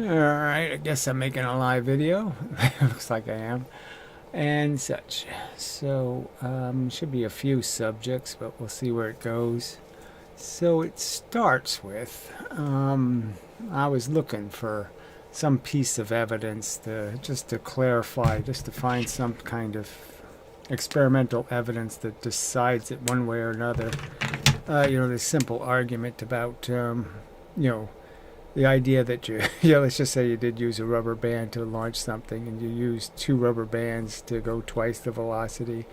Alright, I guess I'm making a live video. Looks like I am. And such. So, should be a few subjects, but we'll see where it goes. So it starts with, I was looking for some piece of evidence just to clarify, just to find some kind of experimental evidence that decides it one way or another. This simple argument about, the idea that let's just say you did use a rubber band to launch something, and you used 2 rubber bands to go twice the velocity,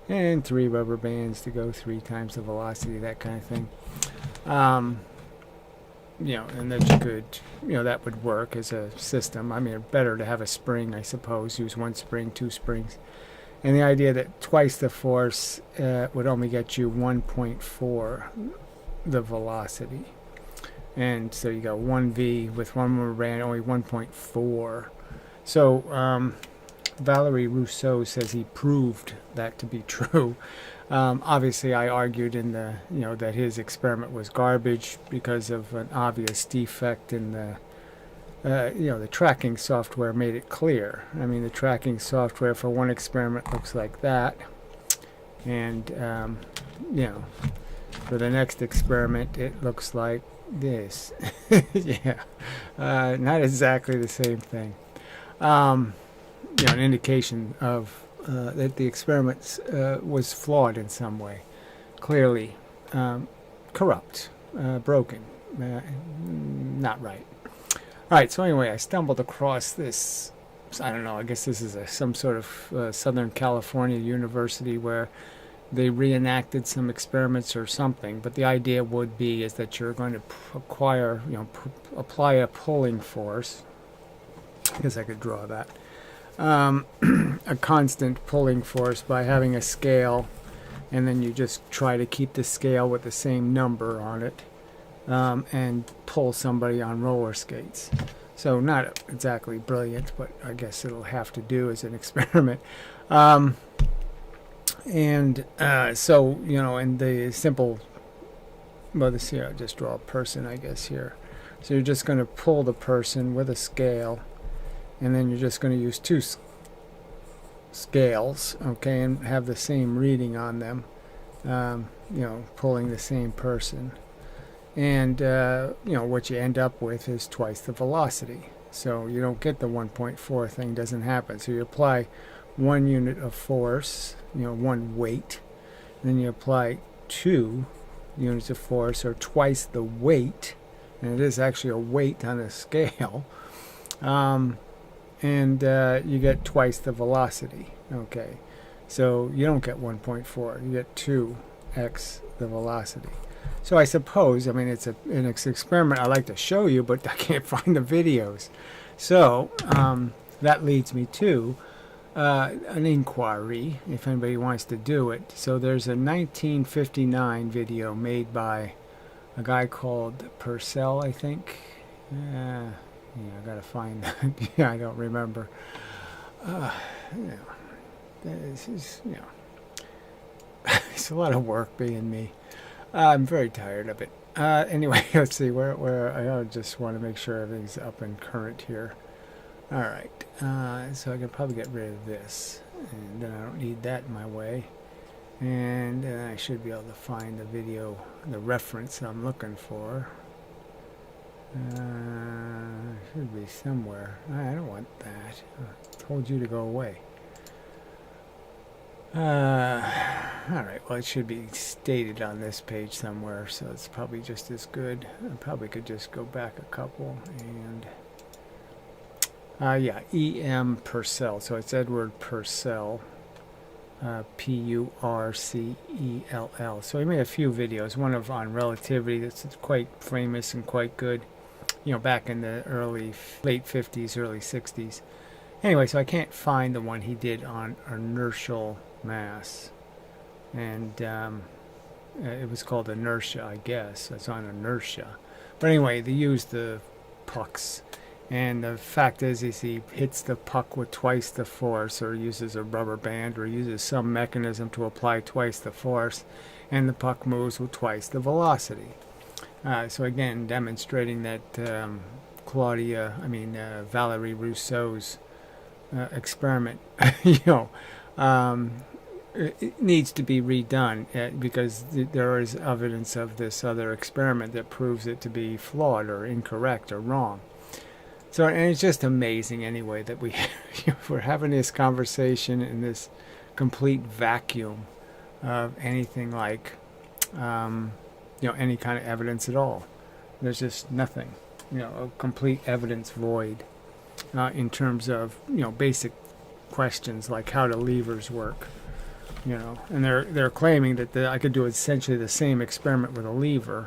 and 3 rubber bands to go 3 times the velocity, that kind of thing. And that you could, that would work as a system. I mean, better to have a spring, I suppose, use 1 spring, 2 springs. And the idea that twice the force would only get you 1.4 the velocity. And so you got 1v with 1 rubber band, only 1.4. So Valery Rousseau says he proved that to be true. Obviously, I argued in the that his experiment was garbage because of an obvious defect in the tracking software made it clear. I mean, the tracking software for one experiment looks like that, and for the next experiment it looks like this. Yeah, not exactly the same thing. An indication of that the experiment was flawed in some way, clearly corrupt, broken, not right. All right, so anyway, I stumbled across this, I don't know, I guess this is some sort of Southern California university where they reenacted some experiments or something, but the idea would be is that you're going to apply a pulling force. I guess I could draw that. A constant pulling force by having a scale, and then you just try to keep the scale with the same number on it, and pull somebody on roller skates. So not exactly brilliant, but I guess it'll have to do as an experiment. And the simple, well, this here, I'll just draw a person, I guess, here. So you're just going to pull the person with a scale, and then you're just going to use 2 scales, okay, and have the same reading on them, pulling the same person. And, what you end up with is twice the velocity. So you don't get the 1.4 thing, doesn't happen. So you apply 1 unit of force, 1 weight, and then you apply 2 units of force, or twice the weight, and it is actually a weight on a scale, and you get twice the velocity. Okay, so you don't get 1.4, you get 2x the velocity. So I suppose, I mean, it's an experiment I like to show you, but I can't find the videos. So that leads me to an inquiry, if anybody wants to do it. So there's a 1959 video made by a guy called Purcell, I think. I gotta find that. Yeah, I don't remember. This is, it's a lot of work being me. I'm very tired of it. Anyway, let's see where I just want to make sure everything's up and current here. Alright, so I can probably get rid of this, and then I don't need that in my way, and then I should be able to find the video, the reference I'm looking for. Should be somewhere. I don't want that. I told you to go away. Alright, well, it should be stated on this page somewhere, so it's probably just as good. I probably could just go back a couple, and E.M. Purcell. So it's Edward Purcell, P-U-R-C-E-L-L. So he made a few videos. One on relativity that's quite famous and quite good, back in the late 50s, early 60s. Anyway, so I can't find the one he did on inertial mass. And it was called inertia, I guess. It's on inertia. But anyway, they used the pucks. And the fact is he hits the puck with twice the force, or uses a rubber band, or uses some mechanism to apply twice the force, and the puck moves with twice the velocity. So again, demonstrating that Valerie Rousseau's experiment, you know, it needs to be redone because there is evidence of this other experiment that proves it to be flawed or incorrect or wrong. So, and it's just amazing anyway that we're having this conversation in this complete vacuum of anything like, any kind of evidence at all. There's just nothing, a complete evidence void in terms of, basic questions like how do levers work, and they're claiming that I could do essentially the same experiment with a lever.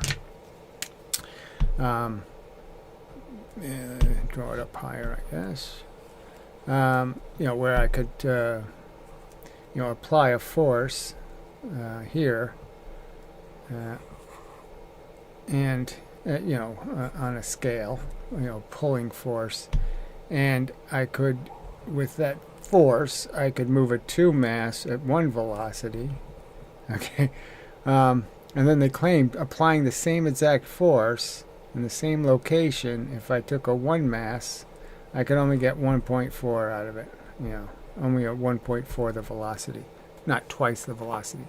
Draw it up higher, I guess. Where I could, apply a force here, and on a scale, pulling force, and I could, with that force, I could move a 2 mass at one velocity. Okay, and then they claimed applying the same exact force in the same location, if I took a 1 mass, I could only get 1.4 out of it. Only at 1.4 the velocity, not twice the velocity.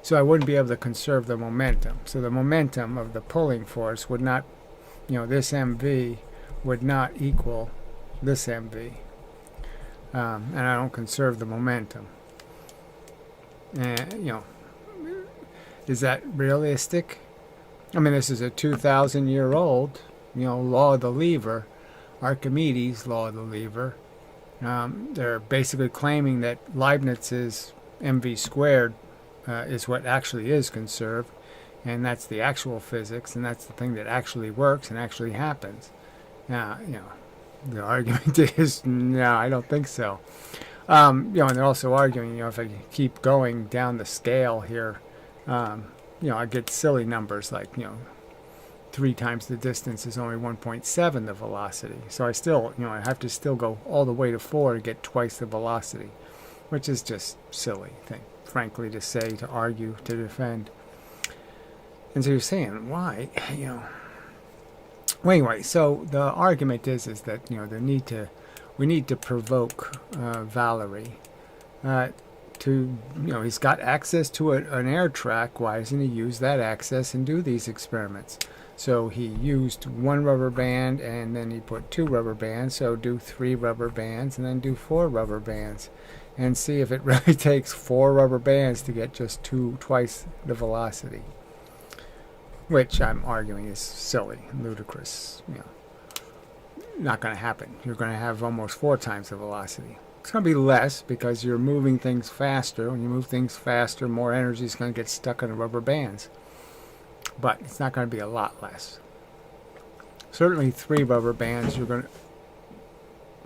So I wouldn't be able to conserve the momentum. So the momentum of the pulling force would not, this mv would not equal this mv. And I don't conserve the momentum. Is that realistic? I mean, this is a 2,000-year-old, law of the lever, Archimedes' law of the lever. They're basically claiming that Leibniz's mv squared is what actually is conserved, and that's the actual physics, and that's the thing that actually works and actually happens. Now, the argument is, no, I don't think so. And they're also arguing, if I keep going down the scale here, I get silly numbers like, 3 times the distance is only 1.7 the velocity. So I still, I have to still go all the way to 4 to get twice the velocity, which is just silly thing, frankly, to say, to argue, to defend. And so you're saying, why, Well, anyway, so the argument is that, we need to provoke Valerie to, he's got access to an air track. Why doesn't he use that access and do these experiments? So he used 1 rubber band, and then he put 2 rubber bands. So do 3 rubber bands, and then do 4 rubber bands, and see if it really takes 4 rubber bands to get just twice the velocity. Which I'm arguing is silly, ludicrous. Not going to happen. You're going to have almost 4 times the velocity. It's going to be less because you're moving things faster. When you move things faster, more energy is going to get stuck in the rubber bands. But it's not going to be a lot less. Certainly 3 rubber bands, you're going to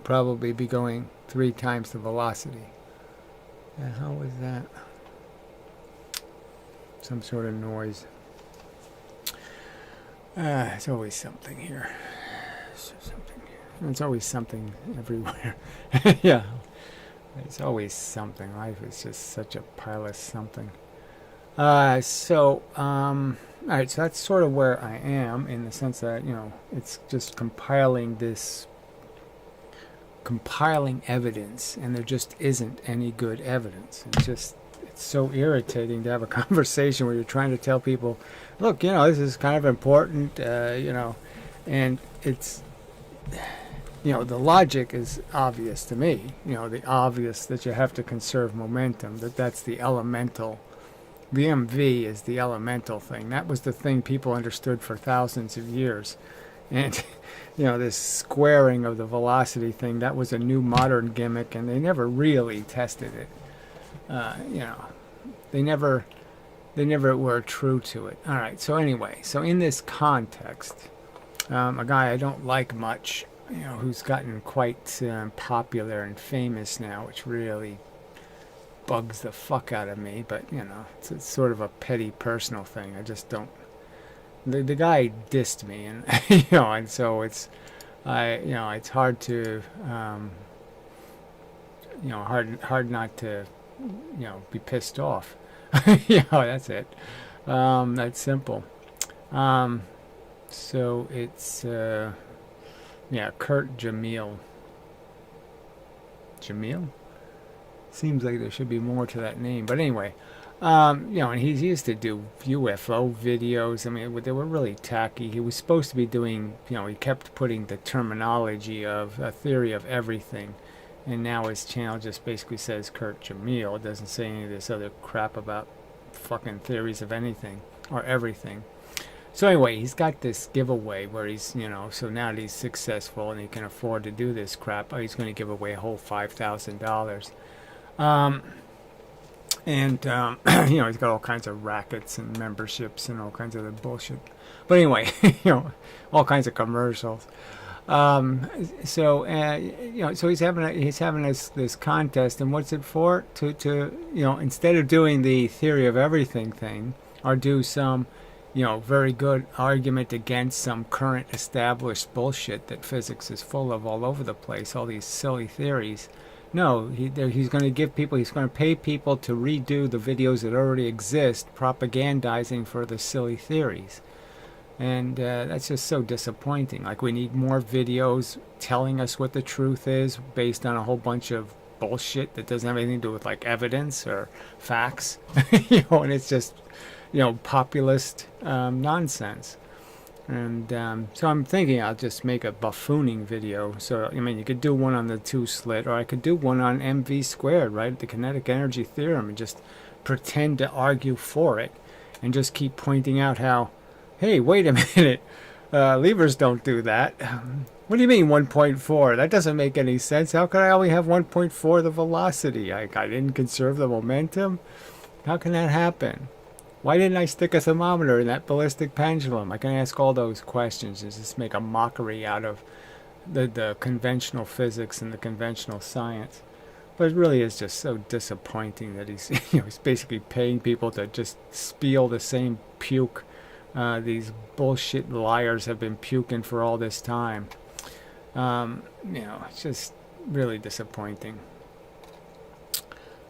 probably be going 3 times the velocity. And how was that? Some sort of noise. It's always something here. It's always something everywhere. Yeah. It's always something. Life is just such a pile of something. Alright, so that's sort of where I am, in the sense that, it's just compiling evidence, and there just isn't any good evidence. It's so irritating to have a conversation where you're trying to tell people, look, this is kind of important, and it's, the logic is obvious to me, the obvious that you have to conserve momentum, that's the elemental. The MV is the elemental thing. That was the thing people understood for thousands of years. And, this squaring of the velocity thing, that was a new modern gimmick, and they never really tested it. They never were true to it. All right, so anyway, so in this context, a guy I don't like much, who's gotten quite popular and famous now, which really bugs the fuck out of me, but it's sort of a petty personal thing. I just don't. The guy dissed me, and and so it's hard to hard not to be pissed off. That's it. That's simple. So it's Yeah, Kurt Jamil. Jamil? Seems like there should be more to that name. But anyway, and he used to do UFO videos. I mean, they were really tacky. He was supposed to be doing, he kept putting the terminology of a theory of everything. And now his channel just basically says Kurt Jamil. It doesn't say any of this other crap about fucking theories of anything or everything. So anyway, he's got this giveaway where he's, so now that he's successful and he can afford to do this crap, he's going to give away a whole $5,000. He's got all kinds of rackets and memberships and all kinds of other bullshit. But anyway, all kinds of commercials. So he's having this contest, and what's it for? To instead of doing the theory of everything thing, or do some, very good argument against some current established bullshit that physics is full of all over the place, all these silly theories. No, he's going to pay people to redo the videos that already exist, propagandizing for the silly theories. And that's just so disappointing. Like, we need more videos telling us what the truth is based on a whole bunch of bullshit that doesn't have anything to do with, like, evidence or facts. And it's just, populist nonsense. And so I'm thinking I'll just make a buffooning video. So, you could do one on the 2-slit, or I could do one on mv squared, right? The kinetic energy theorem, and just pretend to argue for it and just keep pointing out how, hey, wait a minute, levers don't do that. What do you mean 1.4? That doesn't make any sense. How could I only have 1.4 the velocity? I didn't conserve the momentum? How can that happen? Why didn't I stick a thermometer in that ballistic pendulum? I can ask all those questions and just make a mockery out of the conventional physics and the conventional science. But it really is just so disappointing that he's basically paying people to just spiel the same puke these bullshit liars have been puking for all this time. It's just really disappointing.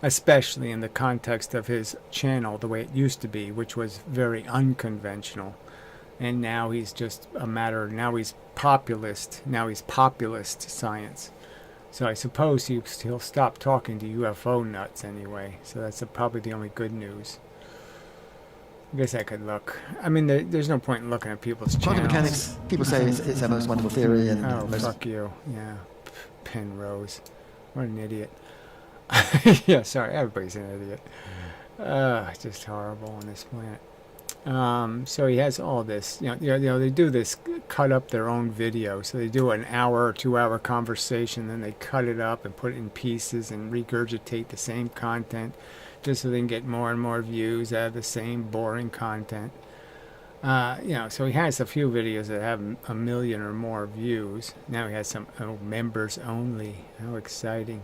Especially in the context of his channel, the way it used to be, which was very unconventional. And now he's just now he's populist science. So I suppose he'll stop talking to UFO nuts anyway. So that's probably the only good news. I guess I could look. I mean, there's no point in looking at people's channels. Quantum mechanics, people say it's our most wonderful theory. And fuck you. Yeah. Penrose. What an idiot. Yeah, sorry, everybody's an idiot. It's just horrible on this planet. So he has all this, they do this, cut up their own video. So they do an hour or 2-hour conversation, then they cut it up and put it in pieces and regurgitate the same content just so they can get more and more views out of the same boring content. So he has a few videos that have 1 million or more views. Now he has some members only. How exciting.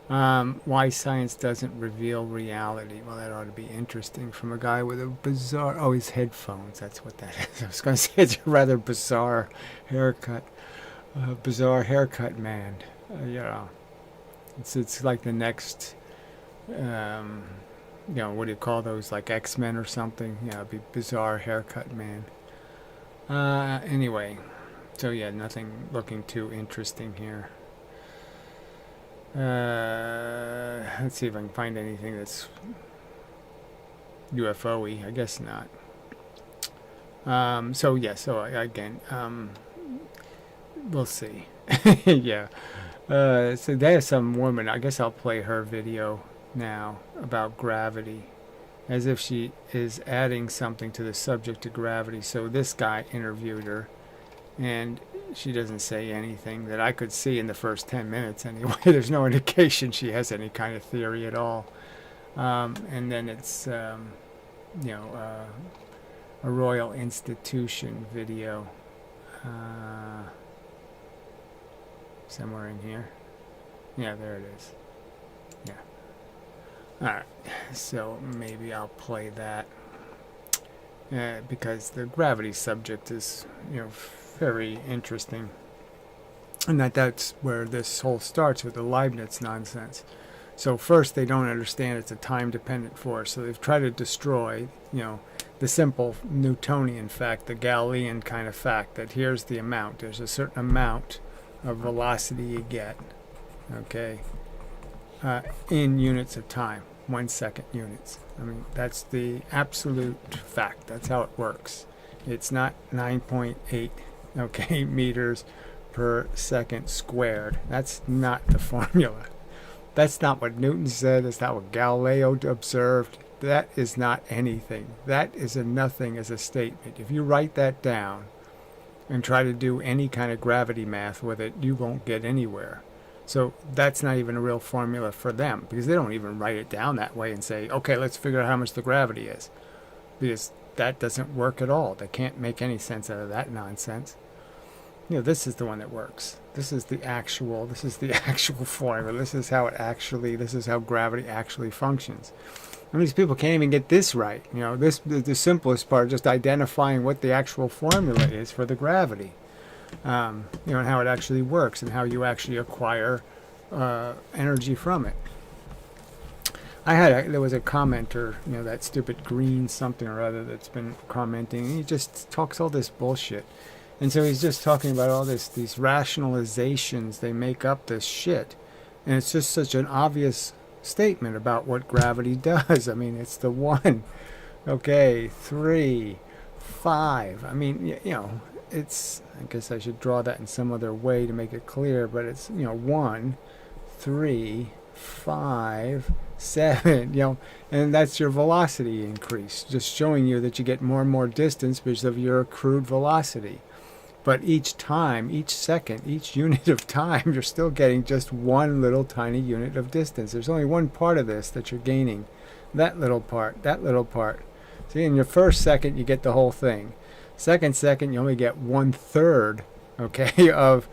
Why science doesn't reveal reality. Well, that ought to be interesting from a guy with a bizarre... his headphones. That's what that is. I was going to say it's a rather bizarre haircut. Bizarre haircut man. It's like the next... what do you call those? Like X-Men or something? Yeah, it'd be bizarre haircut man. Anyway. So yeah, nothing looking too interesting here. Let's see if I can find anything that's UFO-y. I guess not. We'll see. Yeah. So there's some woman, I guess I'll play her video now about gravity, as if she is adding something to the subject of gravity. So this guy interviewed her, and she doesn't say anything that I could see in the first 10 minutes anyway. There's no indication she has any kind of theory at all. And then it's, a Royal Institution video. Somewhere in here. Yeah, there it is. Yeah. Alright, so maybe I'll play that. Because the gravity subject is, very interesting. And that's where this whole starts with the Leibniz nonsense. So first, they don't understand it's a time-dependent force. So they've tried to destroy, the simple Newtonian fact, the Galilean kind of fact, that here's the amount. There's a certain amount of velocity you get, okay, in units of time, 1 second units. I mean, that's the absolute fact. That's how it works. It's not 9.8, okay, meters per second squared. That's not the formula. That's not what Newton said. That's not what Galileo observed. That is not anything. That is a nothing as a statement. If you write that down and try to do any kind of gravity math with it, you won't get anywhere. So that's not even a real formula for them, because they don't even write it down that way and say, okay, let's figure out how much the gravity is. Because that doesn't work at all. They can't make any sense out of that nonsense. You know, this is the one that works. This is the actual formula. This is how gravity actually functions. I mean, these people can't even get this right. You know, this the simplest part, just identifying what the actual formula is for the gravity. You know, and how it actually works and how you actually acquire energy from it. There was a commenter, you know, that stupid green something or other that's been commenting, and he just talks all this bullshit. And so he's just talking about all these rationalizations. They make up this shit. And it's just such an obvious statement about what gravity does. I mean, it's the 1, okay, 3, 5. I mean, you know, it's, I guess I should draw that in some other way to make it clear, but it's, you know, 1, 3, 5, 7, you know, and that's your velocity increase, just showing you that you get more and more distance because of your accrued velocity. But each time, each second, each unit of time, you're still getting just one little tiny unit of distance. There's only one part of this that you're gaining. That little part, that little part. See, in your first second, you get the whole thing. Second, you only get 1/3, okay, of,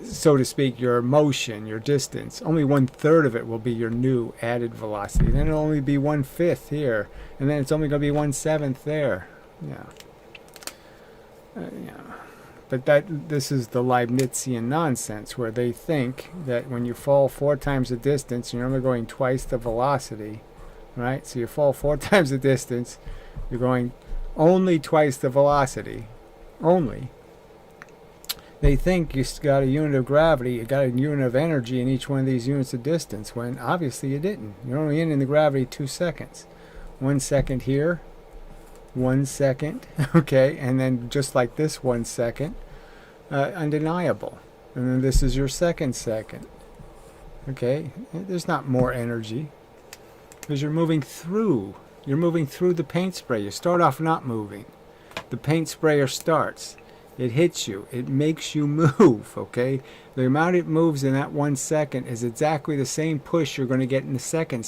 so to speak, your motion, your distance. Only 1/3 of it will be your new added velocity. Then it'll only be 1/5 here, and then it's only going to be 1/7 there. Yeah. Yeah. But this is the Leibnizian nonsense, where they think that when you fall 4 times the distance, you're only going twice the velocity, right? So you fall 4 times the distance, you're going only twice the velocity, only. They think you got a unit of gravity, you got a unit of energy in each one of these units of distance, when obviously you didn't. You're only in the gravity 2 seconds. 1 second here, 1 second, okay, and then just like this 1 second, undeniable. And then this is your second, okay. There's not more energy because you're moving through the paint spray. You start off not moving. The paint sprayer starts. It hits you. It makes you move, okay? The amount it moves in that 1 second is exactly the same push you're going to get in the second.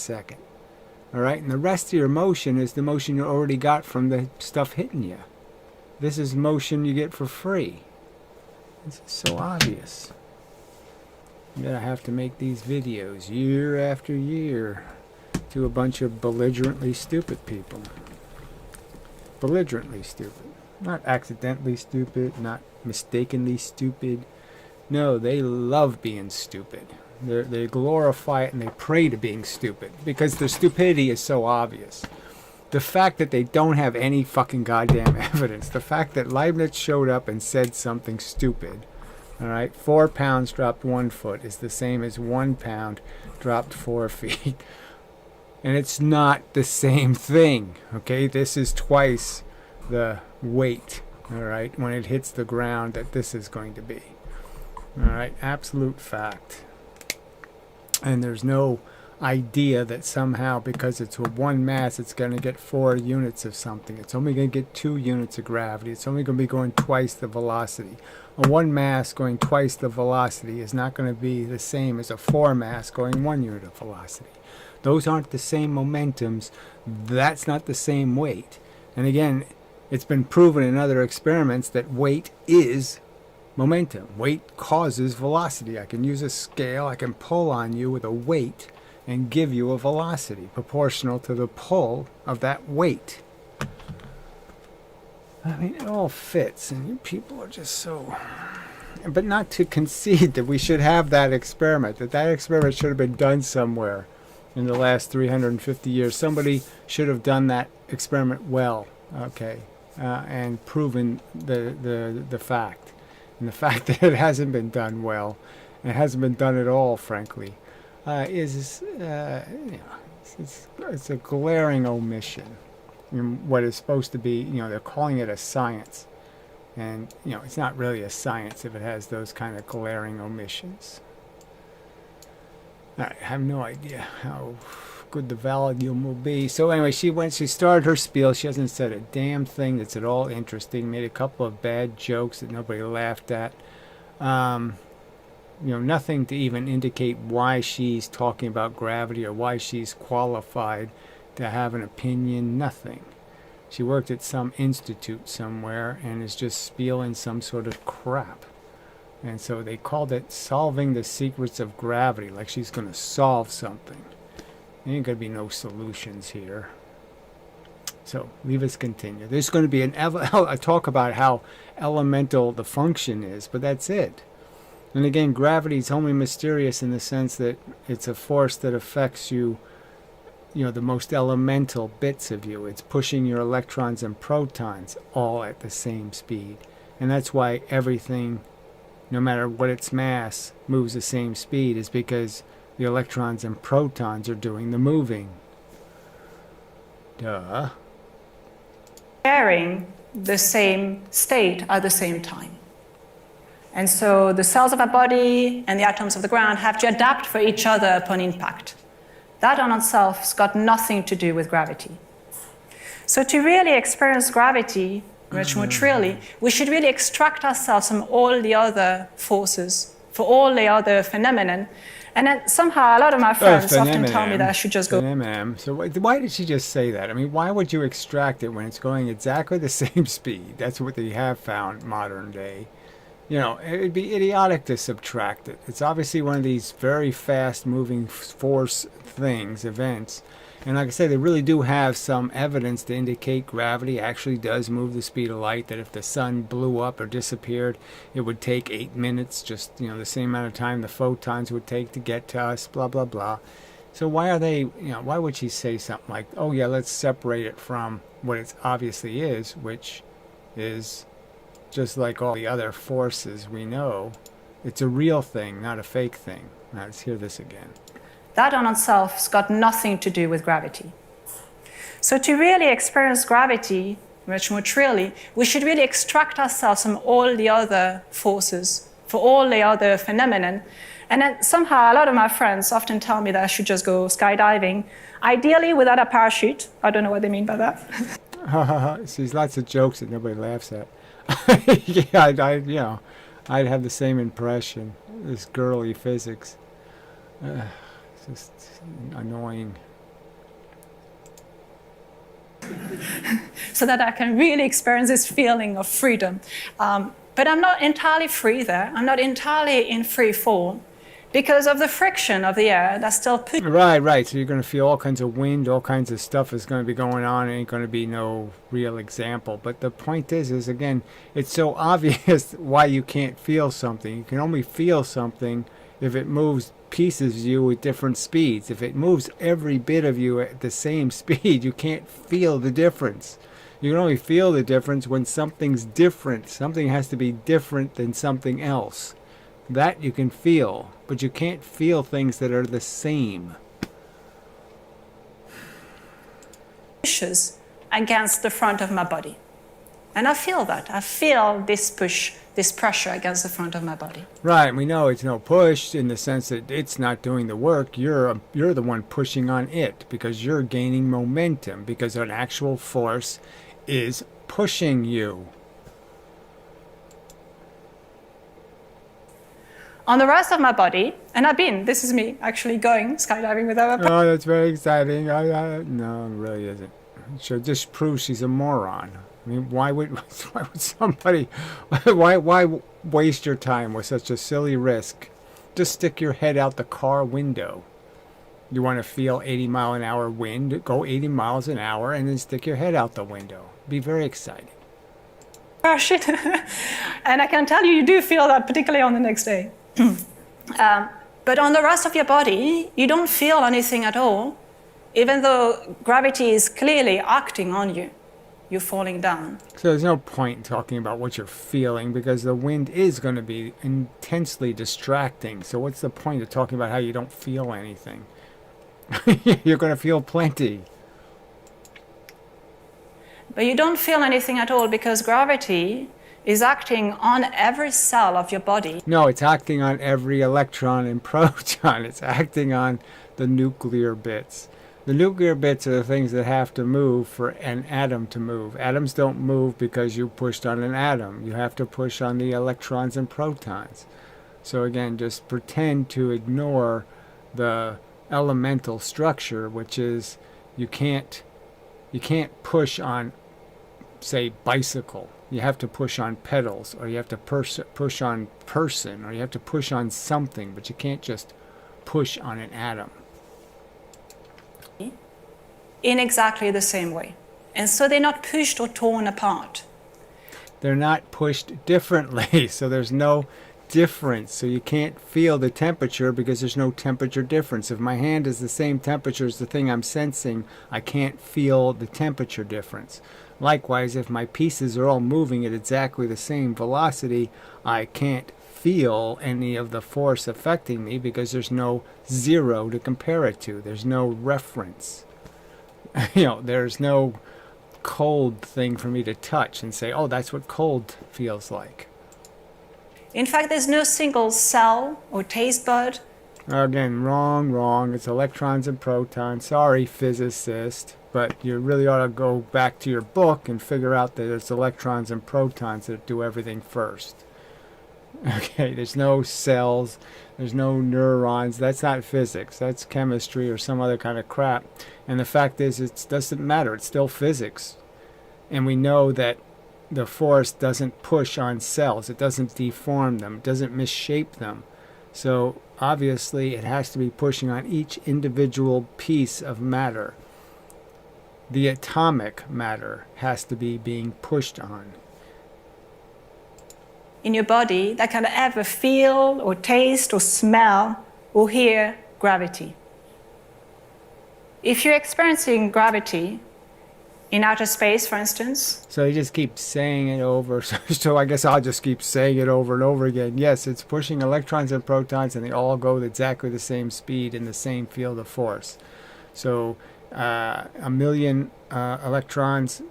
All right, and the rest of your motion is the motion you already got from the stuff hitting you. This is motion you get for free. This is so obvious. I'm gonna have to make these videos year after year to a bunch of belligerently stupid people. Belligerently stupid. Not accidentally stupid, not mistakenly stupid. No, they love being stupid. They glorify it and they pray to being stupid because their stupidity is so obvious. The fact that they don't have any fucking goddamn evidence, the fact that Leibniz showed up and said something stupid, all right, 4 pounds dropped 1 foot is the same as 1 pound dropped 4 feet. And it's not the same thing, okay? This is twice the weight, all right, when it hits the ground that this is going to be. All right, absolute fact. And there's no idea that somehow because it's with one mass it's going to get 4 units of something. It's only going to get 2 units of gravity. It's only going to be going twice the velocity. A 1 mass going twice the velocity is not going to be the same as a 4 mass going 1 unit of velocity. Those aren't the same momentums. That's not the same weight. And again, it's been proven in other experiments that weight is momentum. Weight causes velocity. I can use a scale, I can pull on you with a weight and give you a velocity proportional to the pull of that weight. I mean, it all fits, and you people are just so... But not to concede that we should have that experiment, that experiment should have been done somewhere in the last 350 years. Somebody should have done that experiment well. okay, and proven the fact. And the fact that it hasn't been done well, and it hasn't been done at all, frankly, is it's a glaring omission. What is supposed to be, they're calling it a science, and it's not really a science if it has those kind of glaring omissions. I have no idea how good the volume will be. So anyway, she started her spiel. She hasn't said a damn thing that's at all interesting. Made a couple of bad jokes that nobody laughed at. Nothing to even indicate why she's talking about gravity or why she's qualified to have an opinion. Nothing. She worked at some institute somewhere and is just spieling some sort of crap. And so they called it Solving the Secrets of Gravity, like she's going to solve something. There ain't going to be no solutions here. So leave us continue. There's going to be a talk about how elemental the function is, but that's it. And again, gravity is only mysterious in the sense that it's a force that affects you, the most elemental bits of you. It's pushing your electrons and protons all at the same speed. And that's why everything, no matter what its mass, moves the same speed, is because the electrons and protons are doing the moving. Duh. Sharing the same state at the same time. And so the cells of our body and the atoms of the ground have to adapt for each other upon impact. That on itself has got nothing to do with gravity. So to really experience gravity, much more truly, we should really extract ourselves from all the other forces, for all the other phenomena. And then somehow a lot of my friends often tell me that I should just go. So why did she just say that? I mean, why would you extract it when it's going exactly the same speed? That's what they have found modern day. It'd be idiotic to subtract it. It's obviously one of these very fast moving force things, events. And like I say, they really do have some evidence to indicate gravity actually does move the speed of light, that if the sun blew up or disappeared, it would take 8 minutes, just, the same amount of time the photons would take to get to us, blah, blah, blah. So why would she say something like, oh yeah, let's separate it from what it obviously is, which is just like all the other forces we know. It's a real thing, not a fake thing. Now, let's hear this again. That on itself has got nothing to do with gravity. So to really experience gravity much more truly, we should really extract ourselves from all the other forces, for all the other phenomena. And then somehow a lot of my friends often tell me that I should just go skydiving, ideally without a parachute. I don't know what they mean by that. See, there's lots of jokes that nobody laughs at. Yeah, I'd have the same impression. This girly physics. It's just annoying. So that I can really experience this feeling of freedom. But I'm not entirely free there. I'm not entirely in free fall because of the friction of the air that's still pushing. Right. So you're going to feel all kinds of wind, all kinds of stuff is going to be going on. It ain't going to be no real example. But the point is again, it's so obvious why you can't feel something. You can only feel something if it moves pieces of you at different speeds. If it moves every bit of you at the same speed, you can't feel the difference. You can only feel the difference when something's different. Something has to be different than something else. That you can feel, but you can't feel things that are the same. Pushes against the front of my body. And I feel that. I feel this push, this pressure against the front of my body. Right, we know it's no push in the sense that it's not doing the work. You're the one pushing on it because you're gaining momentum, because an actual force is pushing you. On the rest of my body, and this is me actually going skydiving without a Oh, that's very exciting. No, it really isn't. It just proves she's a moron. I mean, why would somebody, why waste your time with such a silly risk? Just stick your head out the car window. You want to feel 80-mile-an-hour wind, go 80 miles an hour and then stick your head out the window. Be very exciting. parachute. And I can tell you, you do feel that particularly on the next day. But on the rest of your body, you don't feel anything at all, even though gravity is clearly acting on you. you're falling down. So there's no point in talking about what you're feeling because the wind is going to be intensely distracting. So what's the point of talking about how you don't feel anything? You're going to feel plenty. But you don't feel anything at all because gravity is acting on every cell of your body. No, it's acting on every electron and proton. It's acting on the nuclear bits. The nuclear bits are the things that have to move for an atom to move. Atoms don't move because you pushed on an atom. You have to push on the electrons and protons. So again, just pretend to ignore the elemental structure, which is you can't push on, say, bicycle. You have to push on pedals, or you have to push on person, or you have to push on something, but you can't just push on an atom. In exactly the same way. And so they're not pushed or torn apart. They're not pushed differently, so there's no difference. So you can't feel the temperature because there's no temperature difference. If my hand is the same temperature as the thing I'm sensing, I can't feel the temperature difference. Likewise, if my pieces are all moving at exactly the same velocity, I can't feel any of the force affecting me because there's no zero to compare it to. There's no reference. There's no cold thing for me to touch and say, oh, that's what cold feels like. In fact, there's no single cell or taste bud. Again, wrong. It's electrons and protons. Sorry, physicist. But you really ought to go back to your book and figure out that it's electrons and protons that do everything first. Okay, there's no cells, there's no neurons. That's not physics. That's chemistry or some other kind of crap. And the fact is, it doesn't matter. It's still physics. And we know that the force doesn't push on cells. It doesn't deform them. It doesn't misshape them. So obviously, it has to be pushing on each individual piece of matter. The atomic matter has to be being pushed on. In your body that can ever feel or taste or smell or hear gravity. If you're experiencing gravity in outer space, for instance. So you just keep saying it over. So I guess I'll just keep saying it over and over again. Yes, it's pushing electrons and protons, and they all go at exactly the same speed in the same field of force. So a million electrons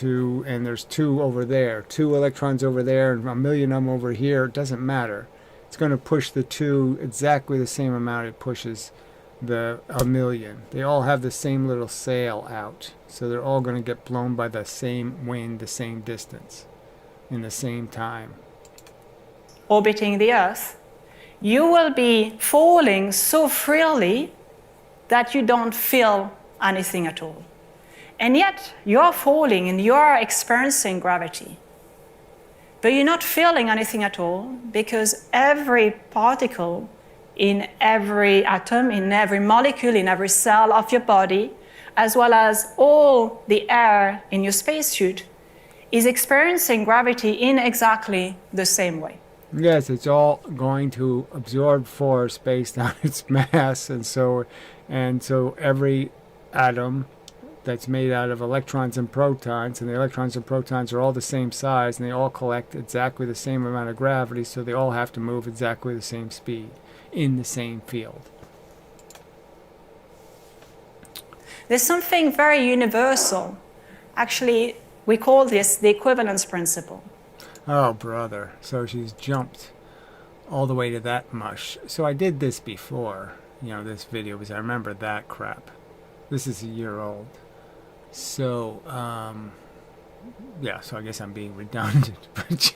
and there's two over there, 2 electrons over there, and a million of them over here. It doesn't matter. It's going to push the 2 exactly the same amount it pushes the a million. They all have the same little sail out, so they're all going to get blown by the same wind, the same distance, in the same time. Orbiting the Earth, you will be falling so freely that you don't feel anything at all. And yet, you're falling and you're experiencing gravity. But you're not feeling anything at all because every particle in every atom, in every molecule, in every cell of your body, as well as all the air in your spacesuit, is experiencing gravity in exactly the same way. Yes, it's all going to absorb force based on its mass, and so every atom that's made out of electrons and protons, and the electrons and protons are all the same size, and they all collect exactly the same amount of gravity, so they all have to move exactly the same speed in the same field. There's something very universal. Actually, we call this the equivalence principle. Oh, brother. So she's jumped all the way to that mush. So I did this before, this video, because I remember that crap. This is a year old. So, so I guess I'm being redundant. But,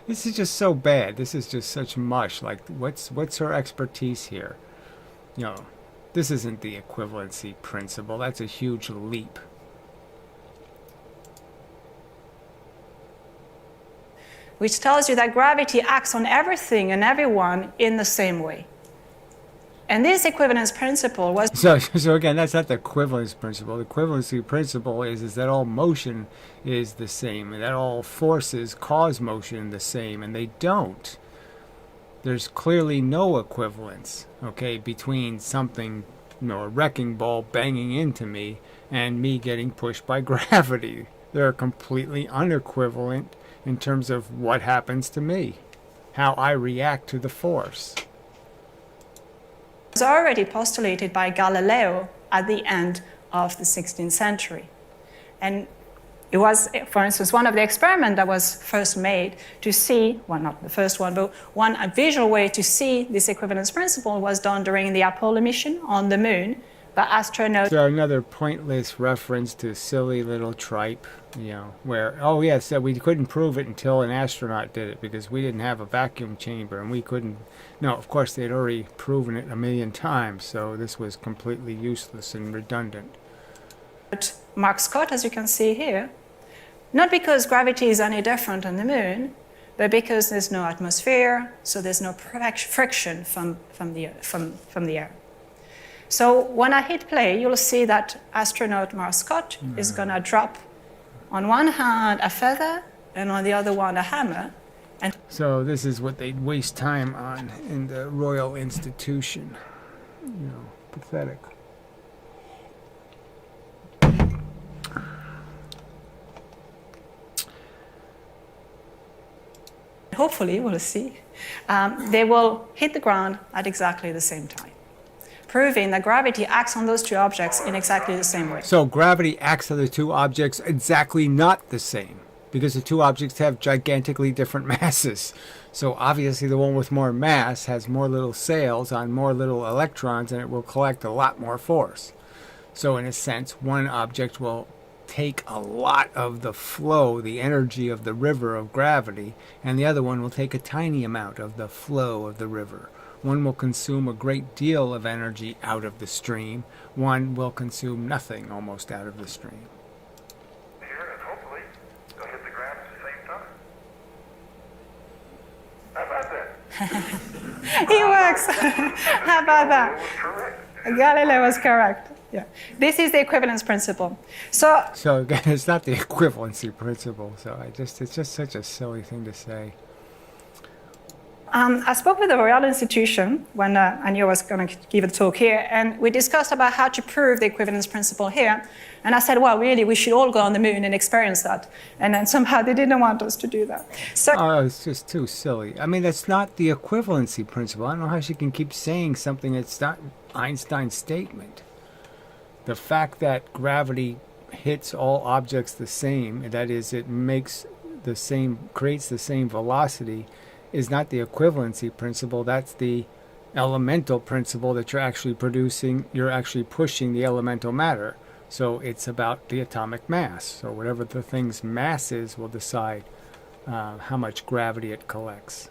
this is just so bad. This is just such mush. Like, what's her expertise here? This isn't the equivalency principle. That's a huge leap. Which tells you that gravity acts on everything and everyone in the same way. And this equivalence principle was... So again, that's not the equivalence principle. The equivalency principle is that all motion is the same, and that all forces cause motion the same, and they don't. There's clearly no equivalence, between something, a wrecking ball banging into me and me getting pushed by gravity. They're completely unequivalent in terms of what happens to me, how I react to the force. It was already postulated by Galileo at the end of the 16th century. And it was, for instance, one of the experiments that was first made to see, well, not the first one, but a visual way to see this equivalence principle was done during the Apollo mission on the moon by astronauts. So another pointless reference to silly little tripe, where, oh yes, so we couldn't prove it until an astronaut did it because we didn't have a vacuum chamber and we couldn't. No, of course they'd already proven it a million times, so this was completely useless and redundant. Mark Scott, as you can see here, not because gravity is any different on the moon, but because there's no atmosphere, so there's no friction from the air. So when I hit play, you'll see that astronaut Mark Scott is going to drop on one hand a feather and on the other one a hammer. And so this is what they'd waste time on in the Royal Institution. Pathetic. hopefully, we'll see, they will hit the ground at exactly the same time, proving that gravity acts on those two objects in exactly the same way. So gravity acts on the two objects exactly not the same, because the two objects have gigantically different masses. So obviously the one with more mass has more little sails on more little electrons, and it will collect a lot more force. So in a sense, one object will take a lot of the flow, the energy of the river of gravity, and the other one will take a tiny amount of the flow of the river. One will consume a great deal of energy out of the stream. One will consume nothing almost out of the stream. Here, and hopefully they'll hit the ground at the same time. How about that? It works. How about that? Galileo was correct. Galileo was correct. Yeah. This is the equivalence principle. So again, it's not the equivalency principle. So it's just such a silly thing to say. I spoke with the Royal Institution when I knew I was going to give a talk here, and we discussed about how to prove the equivalence principle here. And I said, well, really, we should all go on the moon and experience that. And then somehow they didn't want us to do that. So Oh, it's just too silly. I mean, that's not the equivalency principle. I don't know how she can keep saying something that's not Einstein's statement. The fact that gravity hits all objects the same, that is, it makes the same, creates the same velocity, is not the equivalency principle. That's the elemental principle that you're actually producing. You're actually pushing the elemental matter. So it's about the atomic mass. So whatever the thing's mass is will decide how much gravity it collects.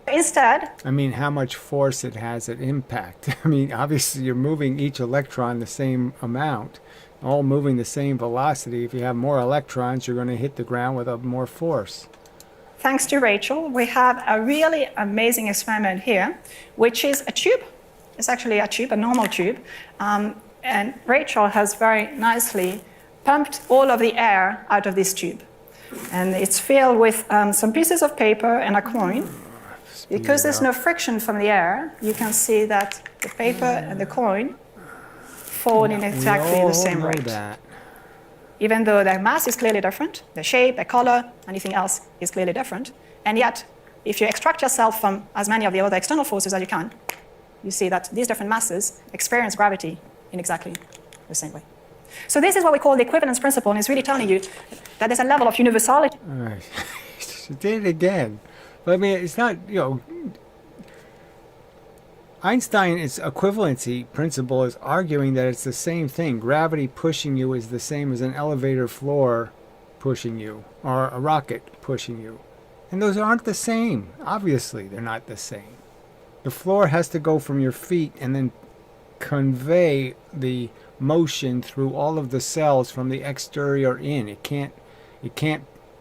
instead, I mean, how much force it has at impact. I mean, obviously you're moving each electron the same amount, all moving the same velocity. If you have more electrons, you're going to hit the ground with more force. thanks to Rachel, we have a really amazing experiment here, which is a tube. It's actually a tube, a normal tube. And Rachel has very nicely pumped all of the air out of this tube. And it's filled with some pieces of paper and a coin. Because there's no friction from the air, you can see that the paper and the coin fall in exactly the same rate. That. Even though their mass is clearly different, their shape, their color, anything else is clearly different. And yet, if you extract yourself from as many of the other external forces as you can, you see that these different masses experience gravity in exactly the same way. So this is what we call the equivalence principle, and it's really telling you that there's a level of universality. She did it again. But I mean, it's not, Einstein's equivalency principle is arguing that it's the same thing. Gravity pushing you is the same as an elevator floor pushing you, or a rocket pushing you. And those aren't the same. Obviously, they're not the same. The floor has to go from your feet and then convey the motion through all of the cells from the exterior in.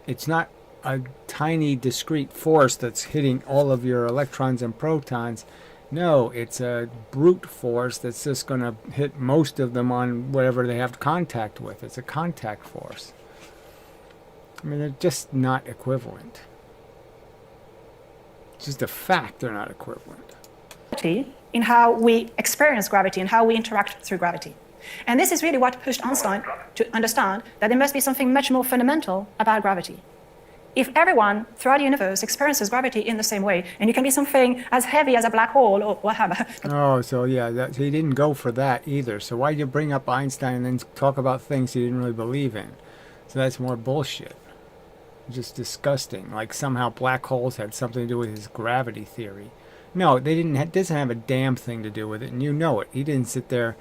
It's not a tiny discrete force that's hitting all of your electrons and protons. No, it's a brute force that's just going to hit most of them on whatever they have contact with. It's a contact force. I mean, they're just not equivalent. It's just a fact they're not equivalent. In how we experience gravity and how we interact through gravity. And this is really what pushed Einstein to understand that there must be something much more fundamental about gravity. If everyone throughout the universe experiences gravity in the same way, and you can be something as heavy as a black hole or whatever. Oh, so yeah, he didn't go for that either. So why'd you bring up Einstein and then talk about things he didn't really believe in? So that's more bullshit. Just disgusting. Like somehow black holes had something to do with his gravity theory. No, they didn't. It doesn't have a damn thing to do with it, and you know it. He didn't sit there,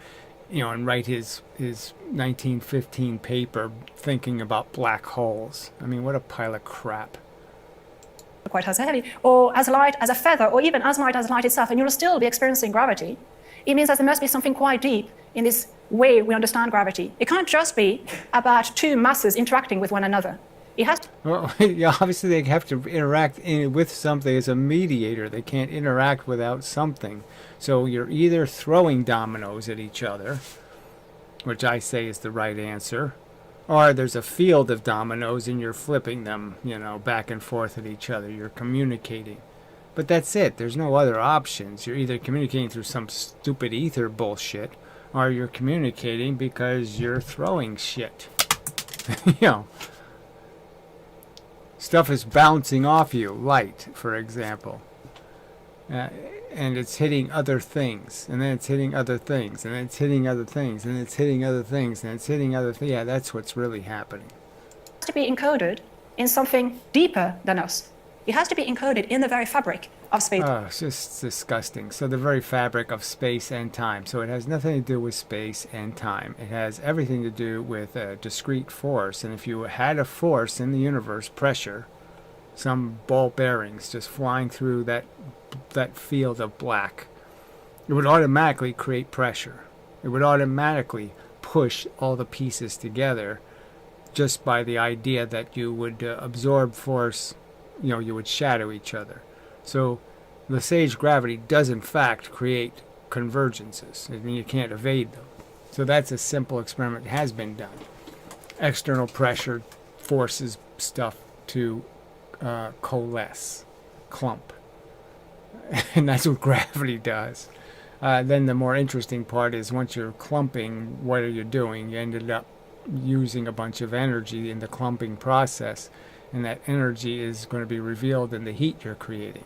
and write his 1915 paper thinking about black holes. I mean, what a pile of crap. Quite as heavy, or as light as a feather, or even as light as light itself, and you'll still be experiencing gravity. It means that there must be something quite deep in this way we understand gravity. It can't just be about two masses interacting with one another. It has to. Well, yeah, obviously they have to interact with something as a mediator. They can't interact without something. So you're either throwing dominoes at each other, which I say is the right answer, or there's a field of dominoes and you're flipping them, back and forth at each other. You're communicating. But that's it. There's no other options. You're either communicating through some stupid ether bullshit, or you're communicating because you're throwing shit. Stuff is bouncing off you, light, for example. And it's hitting other things, and then it's hitting other things, and then it's hitting other things, and it's hitting other things, and it's hitting other things. Yeah, that's what's really happening. It has to be encoded in something deeper than us. It has to be encoded in the very fabric of space. Oh, it's just disgusting. So the very fabric of space and time. So it has nothing to do with space and time. It has everything to do with a discrete force. And if you had a force in the universe, pressure, some ball bearings just flying through that field of black, it would automatically create pressure. It would automatically push all the pieces together just by the idea that you would absorb force. You would shadow each other. So the sage gravity does in fact create convergences. I mean, you can't evade them. So that's a simple experiment. It has been done. External pressure forces stuff to coalesce, clump. And that's what gravity does. Then the more interesting part is once you're clumping, what are you doing? You ended up using a bunch of energy in the clumping process. And that energy is going to be revealed in the heat you're creating.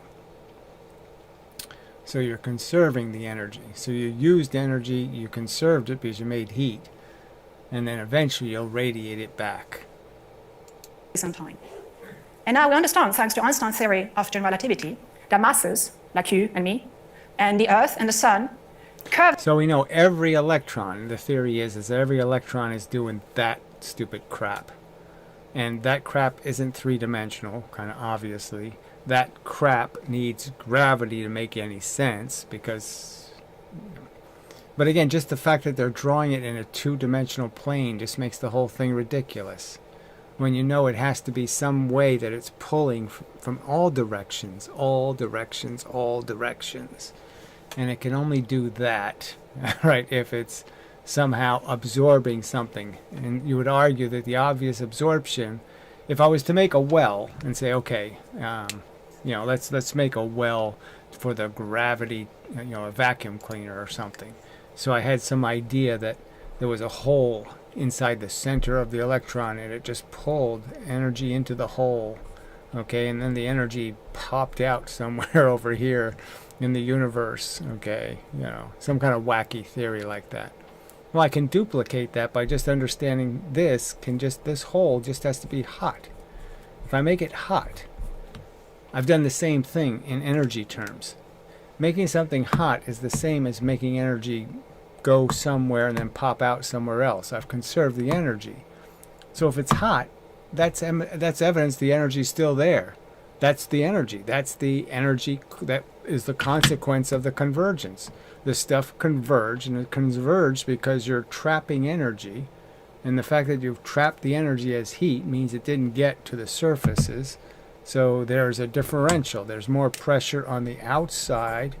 So you're conserving the energy. So you used energy, you conserved it because you made heat. And then eventually you'll radiate it back. Some time. And now we understand, thanks to Einstein's theory of general relativity, that masses, like you and me, and the Earth and the Sun, curve. So we know every electron, the theory is every electron is doing that stupid crap. And that crap isn't three-dimensional, kind of obviously. That crap needs gravity to make any sense because... But again, just the fact that they're drawing it in a two-dimensional plane just makes the whole thing ridiculous. When you know it has to be some way that it's pulling from all directions, all directions, all directions. And it can only do that, right, if it's somehow absorbing something. And you would argue that the obvious absorption, if I was to make a well and say, okay, let's make a well for the gravity, a vacuum cleaner or something. So I had some idea that there was a hole inside the center of the electron and it just pulled energy into the hole, okay, and then the energy popped out somewhere over here in the universe, okay, some kind of wacky theory like that. Well, I can duplicate that by just understanding this hole just has to be hot. If I make it hot, I've done the same thing in energy terms. Making something hot is the same as making energy go somewhere and then pop out somewhere else. I've conserved the energy. So if it's hot, that's evidence the energy's still there. That's the energy. That's the energy that is the consequence of the convergence. The stuff converged, and it converged because you're trapping energy. And the fact that you've trapped the energy as heat means it didn't get to the surfaces. So there's a differential. There's more pressure on the outside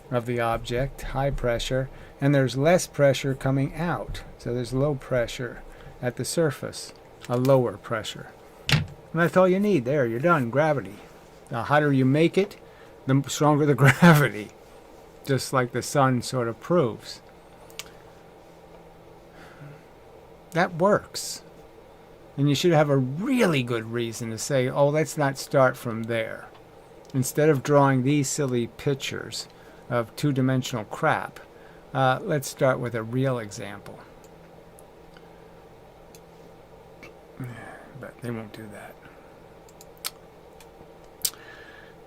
of the object, high pressure, and there's less pressure coming out. So there's low pressure at the surface, a lower pressure. And that's all you need. There, you're done. Gravity. The hotter you make it, the stronger the gravity. Just like the sun sort of proves. that works. And you should have a really good reason to say, oh, let's not start from there. Instead of drawing these silly pictures of two-dimensional crap, let's start with a real example. But they won't do that.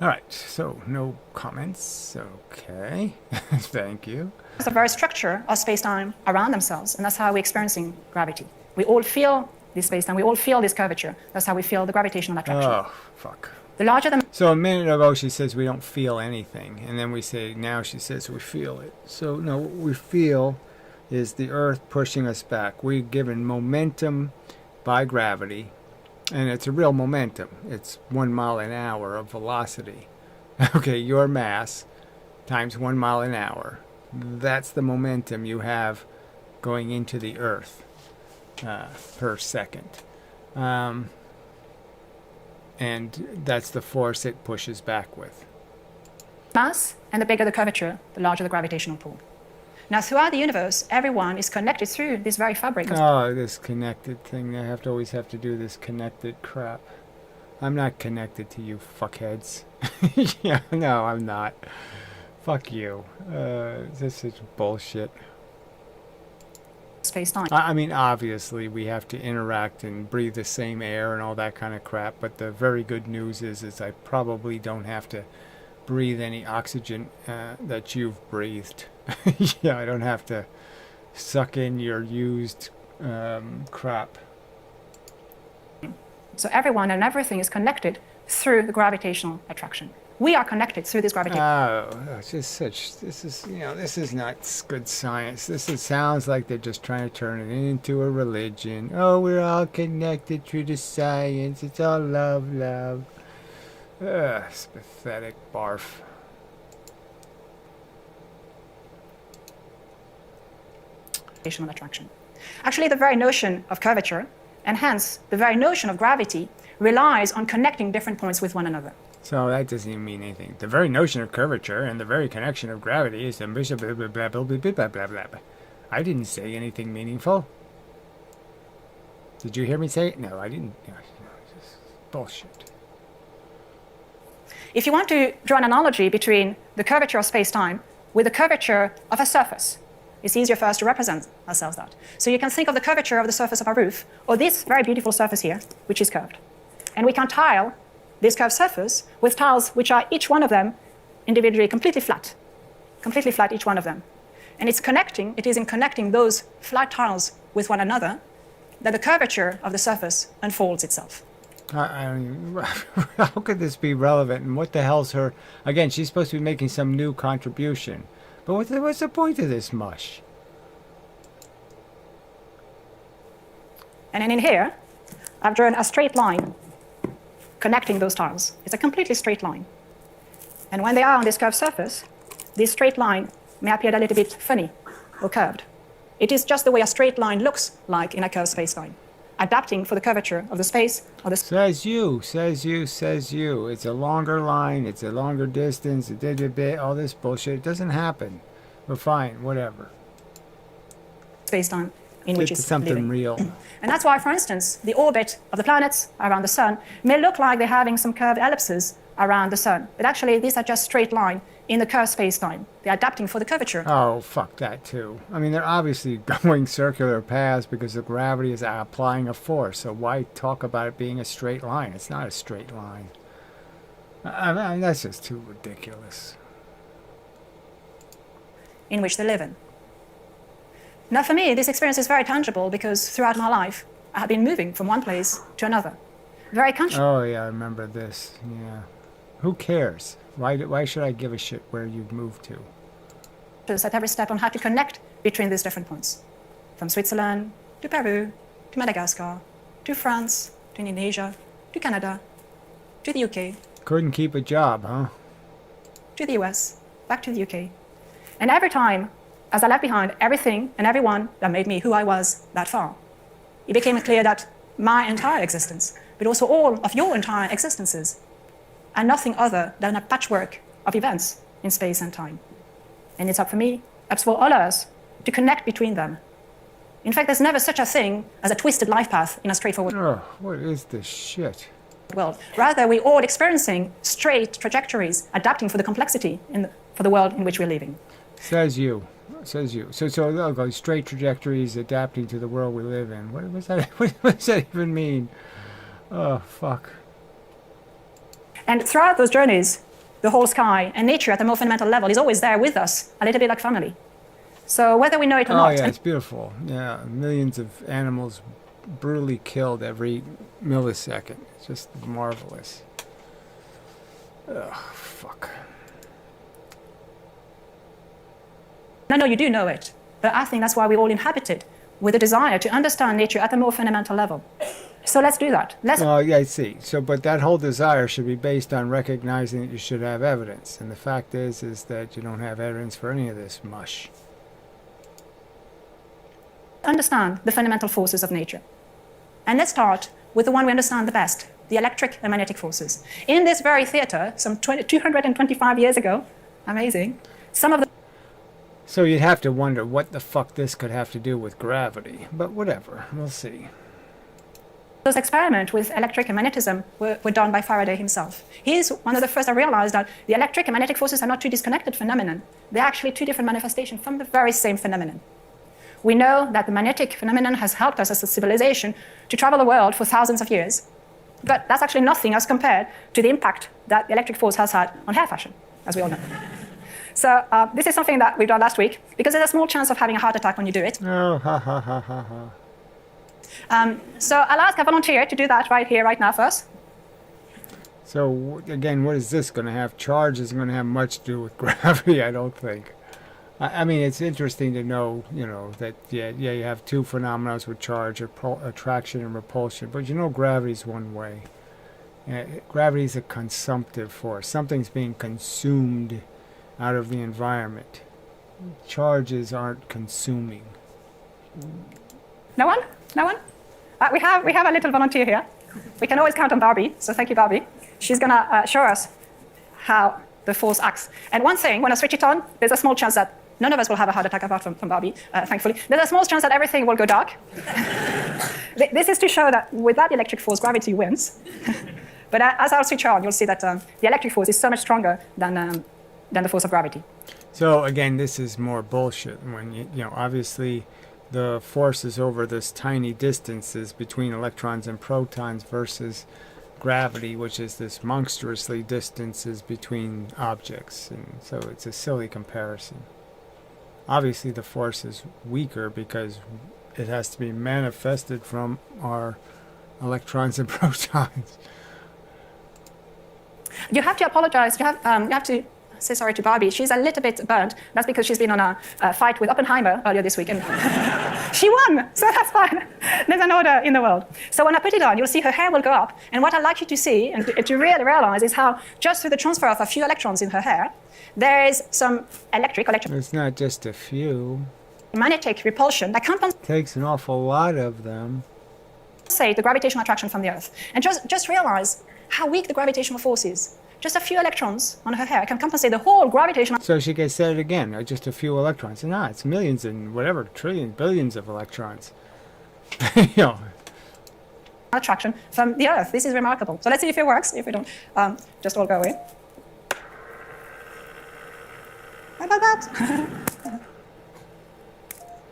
All right, so no comments. Okay, thank you. It's the very structure of space-time around themselves, and that's how we're experiencing gravity. We all feel this space-time, we all feel this curvature. That's how we feel the gravitational attraction. Oh, fuck. The larger the... So a minute ago she says we don't feel anything, and then we say, now she says we feel it. So no, what we feel is the Earth pushing us back. We're given momentum by gravity, and it's a real momentum. It's 1 mile an hour of velocity. Okay, your mass times 1 mile an hour. That's the momentum you have going into the Earth per second. And that's the force it pushes back with. mass, and the bigger the curvature, the larger the gravitational pull. Now, throughout the universe, everyone is connected through this very fabric. Oh, this connected thing. I always have to do this connected crap. I'm not connected to you fuckheads. Yeah, no, I'm not. Fuck you. This is bullshit. Space-time. I mean, obviously, we have to interact and breathe the same air and all that kind of crap, but the very good news is I probably don't have to breathe any oxygen that you've breathed. Yeah, I don't have to suck in your used crap. So everyone and everything is connected through the gravitational attraction. We are connected through this gravitational. Oh, it's just such. This is, this is not good science. Sounds like they're just trying to turn it into a religion. Oh, we're all connected through the science. It's all love, love. Ugh, it's pathetic barf. Gravitational attraction. Actually, the very notion of curvature, and hence the very notion of gravity, relies on connecting different points with one another. So that doesn't even mean anything. The very notion of curvature and the very connection of gravity is the blah blah blah blah blah blah blah blah. I didn't say anything meaningful. Did you hear me say it? No, I didn't. No, just bullshit. If you want to draw an analogy between the curvature of space-time with the curvature of a surface, it's easier for us to represent ourselves that. So you can think of the curvature of the surface of our roof, or this very beautiful surface here, which is curved. And we can tile this curved surface with tiles which are each one of them individually completely flat each one of them. And it is in connecting those flat tiles with one another that the curvature of the surface unfolds itself. I mean, how could this be relevant? And what the hell's her... Again, she's supposed to be making some new contribution. But what's the point of this mush? And then in here, I've drawn a straight line connecting those tiles. It's a completely straight line. And when they are on this curved surface, this straight line may appear a little bit funny or curved. It is just the way a straight line looks like in a curved space-time, adapting for the curvature of the space or the... Says you. It's a longer line, it's a longer distance, all this bullshit. It doesn't happen. We're fine, whatever. Space-time in which it's it's something living. real. And that's why, for instance, the orbit of the planets around the sun may look like they're having some curved ellipses around the sun. But actually, these are just straight line in the curved space-time. They're adapting for the curvature. Oh, fuck that, too. I mean, they're obviously going circular paths because the gravity is applying a force. So why talk about it being a straight line? It's not a straight line. I mean, that's just too ridiculous. In which they live in. Now, for me, this experience is very tangible because throughout my life, I have been moving from one place to another. Very conscious. Oh, yeah, I remember this. Yeah. Who cares? Why should I give a shit where you've moved to? At every step on how to connect between these different points. From Switzerland to Peru to Madagascar to France to Indonesia to Canada to the UK. Couldn't keep a job, huh? To the US, back to the UK. And every time, as I left behind everything and everyone that made me who I was that far, it became clear that my entire existence, but also all of your entire existences, are nothing other than a patchwork of events in space and time. And it's up for me, up for all of us, to connect between them In fact, there's never such a thing as a twisted life path in a straightforward Oh, what is this shit? world. Rather, we're all experiencing straight trajectories, adapting for the complexity for the world in which we're living. Says you. Says you. So they'll go straight trajectories, adapting to the world we live in. What does that? What does that even mean? Oh, fuck. And throughout those journeys, the whole sky and nature at a more fundamental level is always there with us, a little bit like family. So whether we know it or Oh, not, yeah, and it's beautiful. Yeah, millions of animals brutally killed every millisecond. It's just marvelous. Ugh, fuck. no, you do know it. But I think that's why we all inhabit it, with a desire to understand nature at a more fundamental level. So let's do that. Oh, yeah, I see. So, but that whole desire should be based on recognizing that you should have evidence. And the fact is that you don't have evidence for any of this mush. Understand the fundamental forces of nature. And let's start with the one we understand the best, the electric and magnetic forces. In this very theater, some 225 years ago, amazing, some of the So you'd have to wonder what the fuck this could have to do with gravity. But whatever, we'll see. those experiments with electric and magnetism were done by Faraday himself. He's one of the first that realized that the electric and magnetic forces are not two disconnected phenomena. They're actually two different manifestations from the very same phenomenon. We know that the magnetic phenomenon has helped us as a civilization to travel the world for thousands of years. But that's actually nothing as compared to the impact that the electric force has had on hair fashion, as we all know. So this is something that we've done last week, because there's a small chance of having a heart attack when you do it. Oh, ha ha ha ha ha. So I'll ask a volunteer to do that right here, right now first. So, again, what is this going to have? Charge isn't going to have much to do with gravity, I don't think. I mean, it's interesting to know, you know, that, yeah, you have two phenomena with charge, attraction and repulsion. But you know gravity's one way. Gravity's a consumptive force. Something's being consumed out of the environment. Charges aren't consuming. No one? No one? We have a little volunteer here. We can always count on Barbie, so thank you, Barbie. She's going to show us how the force acts. And one thing, when I switch it on, there's a small chance that none of us will have a heart attack apart from Barbie, thankfully. There's a small chance that everything will go dark. This is to show that without the electric force, gravity wins. But as I'll switch on, you'll see that the electric force is so much stronger than the force of gravity. So, again, this is more bullshit. When, you know, obviously the forces over this tiny distances between electrons and protons versus gravity, which is this monstrously distances between objects. And so it's a silly comparison. Obviously the force is weaker because it has to be manifested from our electrons and protons. You have to apologize. You have to say sorry to Barbie. She's a little bit burnt. That's because she's been on a fight with Oppenheimer earlier this week. And she won, so that's fine. There's an order in the world. So when I put it on, you'll see her hair will go up. And what I'd like you to see and to really realize is how just through the transfer of a few electrons in her hair, there is some electric It's not just a few. magnetic repulsion that compensates Takes an awful lot of them. the gravitational attraction from the Earth. And just realize how weak the gravitational force is. Just a few electrons on her hair can compensate the whole gravitational So she gets said it again, just a few electrons. No, it's millions and whatever, trillions, billions of electrons. You know. attraction from the Earth. This is remarkable. So let's see if it works. If we don't, just all go away. How about that?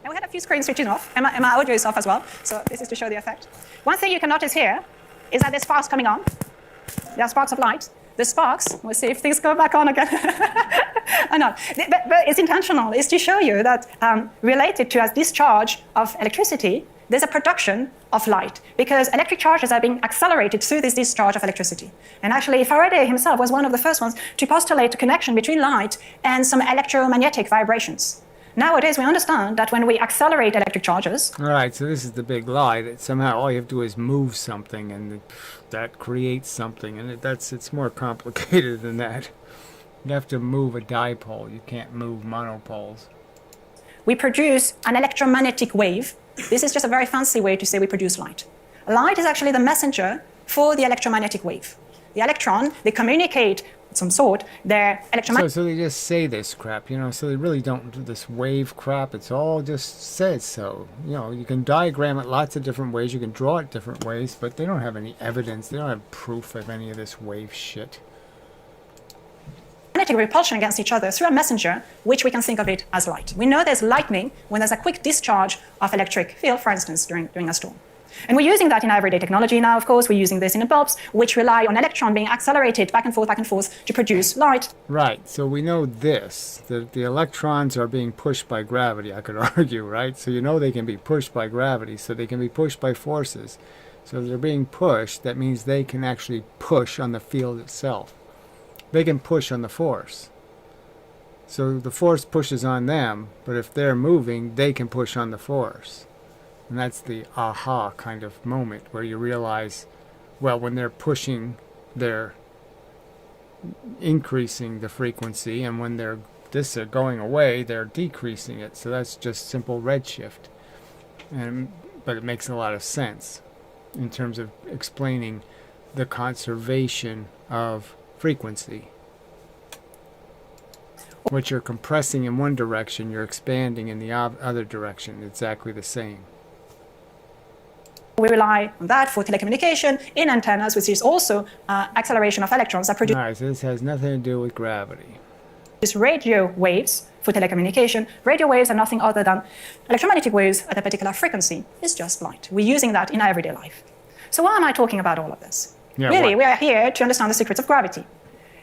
And we had a few screens switching off, and my audio is off as well. So this is to show the effect. One thing you can notice here is that there's sparks coming on. There are sparks of light. The sparks, we'll see if things go back on again. I know. But it's intentional. It's to show you that related to a discharge of electricity, there's a production of light, because electric charges are being accelerated through this discharge of electricity. And actually, Faraday himself was one of the first ones to postulate a connection between light and some electromagnetic vibrations. Nowadays, we understand that when we accelerate electric charges... All right, so this is the big lie, that somehow all you have to do is move something, and that creates something, and it's more complicated than that. You have to move a dipole. You can't move monopoles. We produce an electromagnetic wave. This is just a very fancy way to say we produce light. Light is actually the messenger for the electromagnetic wave. The electron, they communicate some sort, their electromagnetic So they just say this crap, you know, so they really don't do this wave crap. It's all just says so. You know, you can diagram it lots of different ways, you can draw it different ways, but they don't have any evidence, they don't have proof of any of this wave shit. repulsion against each other through a messenger, which we can think of it as light. We know there's lightning when there's a quick discharge of electric field, for instance, during a storm. And we're using that in everyday technology now, of course. We're using this in the bulbs, which rely on electron being accelerated back and forth to produce light. Right, so we know this, that the electrons are being pushed by gravity, I could argue, right? So you know they can be pushed by gravity, so they can be pushed by forces. So if they're being pushed, that means they can actually push on the field itself. They can push on the force. So the force pushes on them, but if they're moving, they can push on the force. And that's the aha kind of moment where you realize, well, when they're pushing, they're increasing the frequency, and when they're going away, they're decreasing it. So that's just simple redshift. But it makes a lot of sense in terms of explaining the conservation of frequency. What you're compressing in one direction, you're expanding in the other direction. Exactly the same. We rely on that for telecommunication in antennas, which is also acceleration of electrons that produce Alright, so this has nothing to do with gravity. radio waves for telecommunication. Radio waves are nothing other than electromagnetic waves at a particular frequency. It's just light. We're using that in our everyday life. So why am I talking about all of this? Yeah, really, what? we are here to understand the secrets of gravity.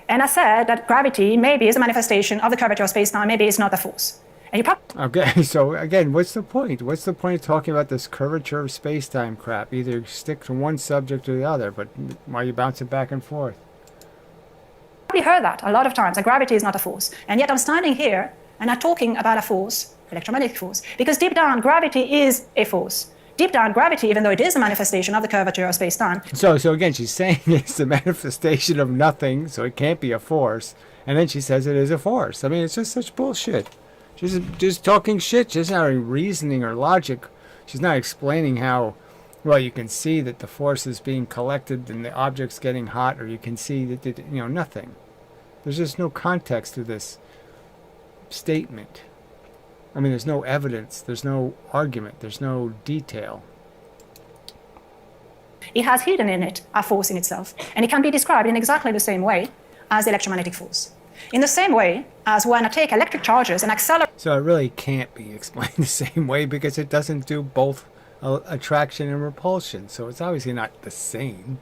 And I said that gravity maybe is a manifestation of the curvature of space-time, maybe it's not a force. And you probably Okay, so again, what's the point? What's the point of talking about this curvature of space-time crap? Either stick to one subject or the other, but why are you bouncing back and forth? heard that a lot of times, that gravity is not a force. And yet I'm standing here and I'm talking about a force, electromagnetic force, because deep down, gravity is a force. Deep down, gravity, even though it is a manifestation of the curvature of space-time. So again, she's saying it's a manifestation of nothing, so it can't be a force. And then she says it is a force. I mean, it's just such bullshit. She's just talking shit. She's not reasoning or logic. She's not explaining how, well, you can see that the force is being collected and the object's getting hot, or you can see that, nothing. There's just no context to this statement. I mean, there's no evidence, there's no argument, there's no detail. It has hidden in it a force in itself, and it can be described in exactly the same way as the electromagnetic force. In the same way as when I take electric charges and accelerate So it really can't be explained the same way because it doesn't do both attraction and repulsion, so it's obviously not the same.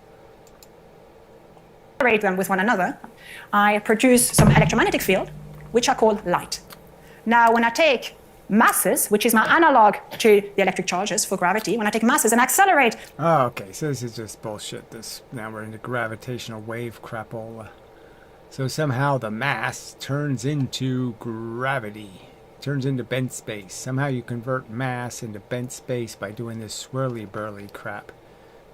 them with one another, I produce some electromagnetic field, which are called light. Now, when I take masses, which is my analog to the electric charges for gravity, when I take masses and accelerate... Oh, okay, so this is just bullshit. Now we're into gravitational wave crapola. So somehow the mass turns into gravity, turns into bent space. Somehow you convert mass into bent space by doing this swirly-burly crap.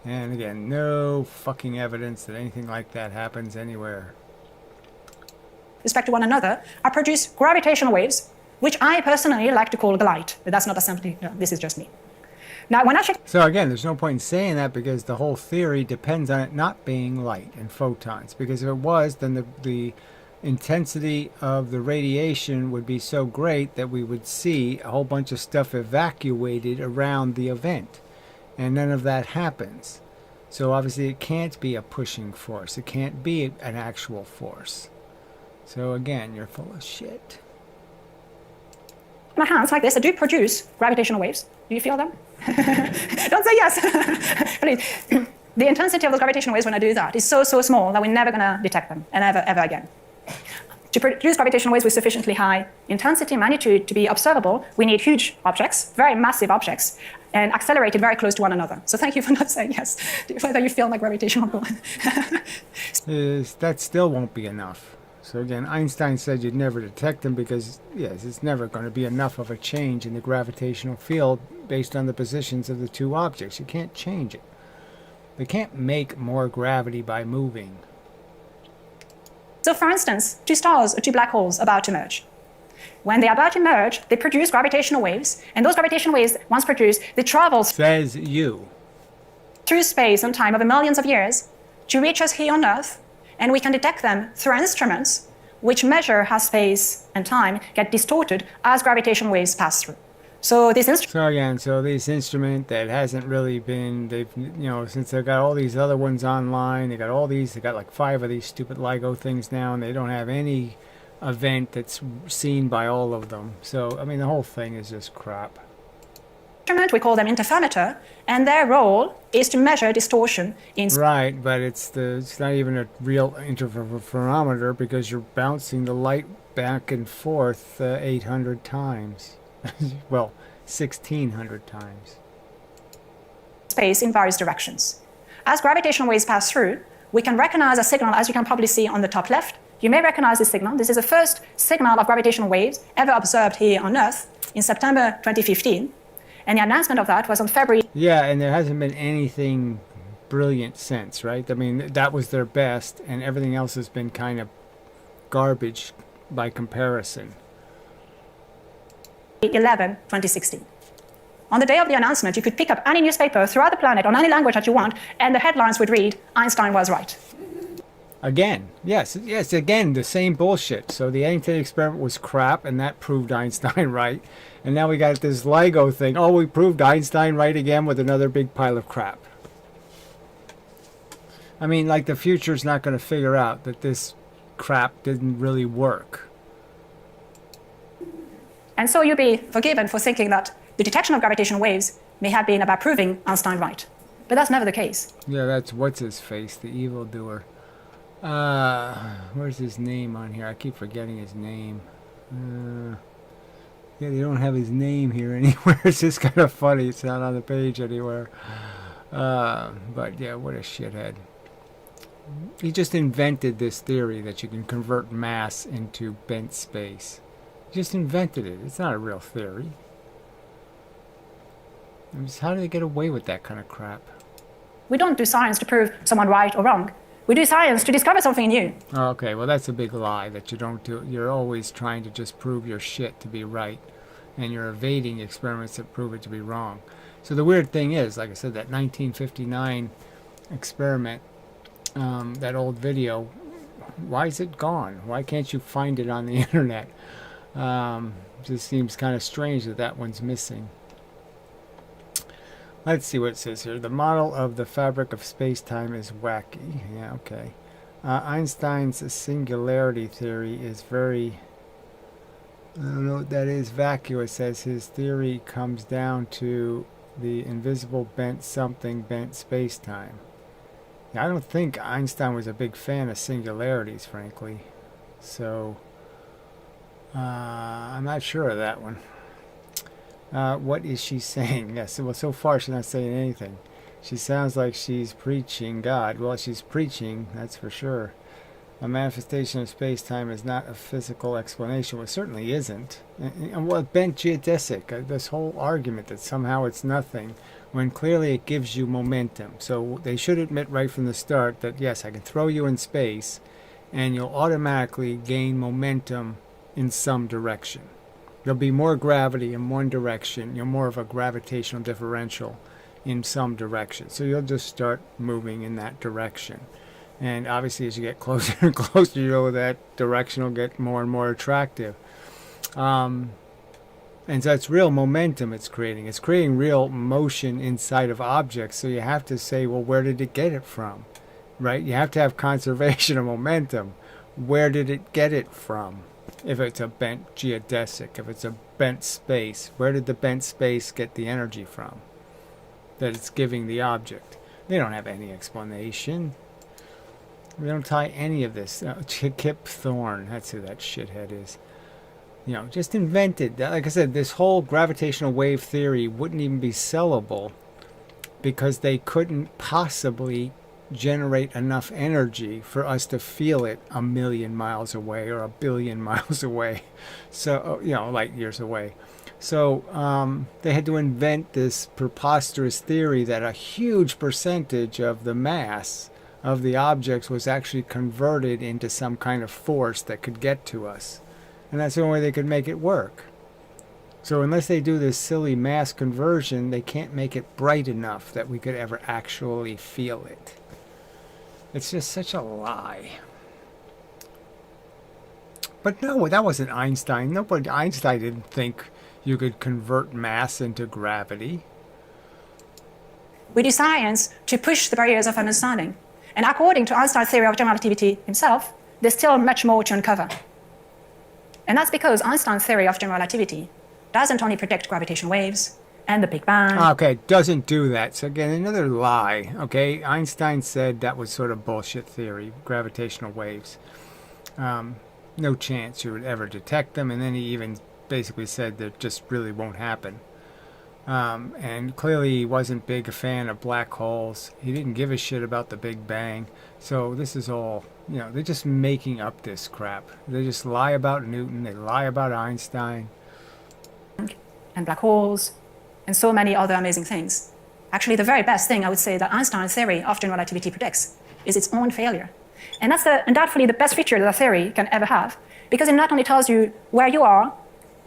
And again, no fucking evidence that anything like that happens anywhere. respect to one another, I produce gravitational waves, which I personally like to call light. But that's not a simple, this is just me. Now, when I check... So again, there's no point in saying that because the whole theory depends on it not being light and photons. Because if it was, then the intensity of the radiation would be so great that we would see a whole bunch of stuff evacuated around the event. And none of that happens. So obviously it can't be a pushing force. It can't be an actual force. So again, you're full of shit. my hands like this, I do produce gravitational waves. Do you feel them? Don't say yes. Please. The intensity of those gravitational waves when I do that is so small that we're never going to detect them, and ever again. To produce gravitational waves with sufficiently high intensity and magnitude to be observable, we need huge objects, very massive objects, and accelerated very close to one another. So thank you for not saying yes, whether you feel my gravitational pull. That still won't be enough. So again, Einstein said you'd never detect them because, yes, it's never going to be enough of a change in the gravitational field based on the positions of the two objects. You can't change it. They can't make more gravity by moving. So for instance, two stars or two black holes about to merge. When they are about to merge, they produce gravitational waves, and those gravitational waves, once produced, they travel Says you. through space and time over millions of years to reach us here on Earth, and we can detect them through instruments which measure how space and time get distorted as gravitation waves pass through. So this instrument. So again, so this instrument that hasn't really been, they've, since they've got all these other ones online, they got like 5 of these stupid LIGO things now, and they don't have any event that's seen by all of them. So, I mean, the whole thing is just crap. We call them interferometer, and their role is to measure distortion in space. Right, but it's not even a real interferometer because you're bouncing the light back and forth 800 times. Well, 1,600 times. Space in various directions. As gravitational waves pass through, we can recognize a signal, as you can probably see on the top left. You may recognize this signal. This is the first signal of gravitational waves ever observed here on Earth in September 2015. And the announcement of that was on February. Yeah, and there hasn't been anything brilliant since, right? I mean, that was their best, and everything else has been kind of garbage by comparison. 11, 2016. On the day of the announcement, you could pick up any newspaper throughout the planet on any language that you want, and the headlines would read, Einstein was right. Again, yes, again, the same bullshit. So the Kinetic experiment was crap, and that proved Einstein right. And now we got this LIGO thing. Oh, we proved Einstein right again with another big pile of crap. I mean, like, the future's not going to figure out that this crap didn't really work. And so you'll be forgiven for thinking that the detection of gravitational waves may have been about proving Einstein right. But that's never the case. Yeah, that's what's-his-face, the evildoer. Where's his name on here? I keep forgetting his name. Yeah, they don't have his name here anywhere. It's just kind of funny. It's not on the page anywhere. But yeah, what a shithead. He just invented this theory that you can convert mass into bent space. He just invented it. It's not a real theory. How do they get away with that kind of crap? We don't do science to prove someone right or wrong. We do science to discover something new. Okay, well, that's a big lie that you don't do. You're always trying to just prove your shit to be right, and you're evading experiments that prove it to be wrong. So the weird thing is, like I said, that 1959 experiment, that old video, why is it gone? Why can't you find it on the internet? Just seems kind of strange that that one's missing. Let's see what it says here. The model of the fabric of space-time is wacky. Yeah, okay. Einstein's singularity theory is very... I don't know what that is. Vacuous, says his theory comes down to the invisible bent something bent space-time. Yeah, I don't think Einstein was a big fan of singularities, frankly. So, I'm not sure of that one. What is she saying? Yes, well, so far she's not saying anything. She sounds like she's preaching God. Well, she's preaching, that's for sure. A manifestation of space-time is not a physical explanation. Well, it certainly isn't. And well, bent geodesic, this whole argument that somehow it's nothing, when clearly it gives you momentum. So they should admit right from the start that, yes, I can throw you in space, and you'll automatically gain momentum in some direction. There'll be more gravity in one direction. You're more of a gravitational differential in some direction. So you'll just start moving in that direction. And obviously as you get closer and closer, you know that direction will get more and more attractive. And so it's real momentum it's creating. It's creating real motion inside of objects. So you have to say, well, where did it get it from? Right? You have to have conservation of momentum. Where did it get it from? If it's a bent geodesic, if it's a bent space, where did the bent space get the energy from that it's giving the object? They don't have any explanation. They don't tie any of this. Kip Thorne, that's who that shithead is. You know, just invented. Like I said, this whole gravitational wave theory wouldn't even be sellable because they couldn't possibly generate enough energy for us to feel it 1,000,000 miles away or 1,000,000,000 miles away. So, you know, light years away. So they had to invent this preposterous theory that a huge percentage of the mass of the objects was actually converted into some kind of force that could get to us. And that's the only way they could make it work. So unless they do this silly mass conversion, they can't make it bright enough that we could ever actually feel it. It's just such a lie. But no, that wasn't Einstein. Einstein didn't think you could convert mass into gravity. We do science to push the barriers of understanding. And according to Einstein's theory of general relativity himself, there's still much more to uncover. And that's because Einstein's theory of general relativity doesn't only predict gravitational waves and the Big Bang. Okay, doesn't do that. So again, another lie. Okay, Einstein said that was sort of bullshit theory, gravitational waves. No chance you would ever detect them, and then he even basically said that just really won't happen. And clearly he wasn't big a fan of black holes. He didn't give a shit about the Big Bang. So this is all, they're just making up this crap. They just lie about Newton, they lie about Einstein. And black holes, and so many other amazing things. Actually, the very best thing I would say that Einstein's theory of general relativity predicts is its own failure. And that's undoubtedly the best feature that a theory can ever have, because it not only tells you where you are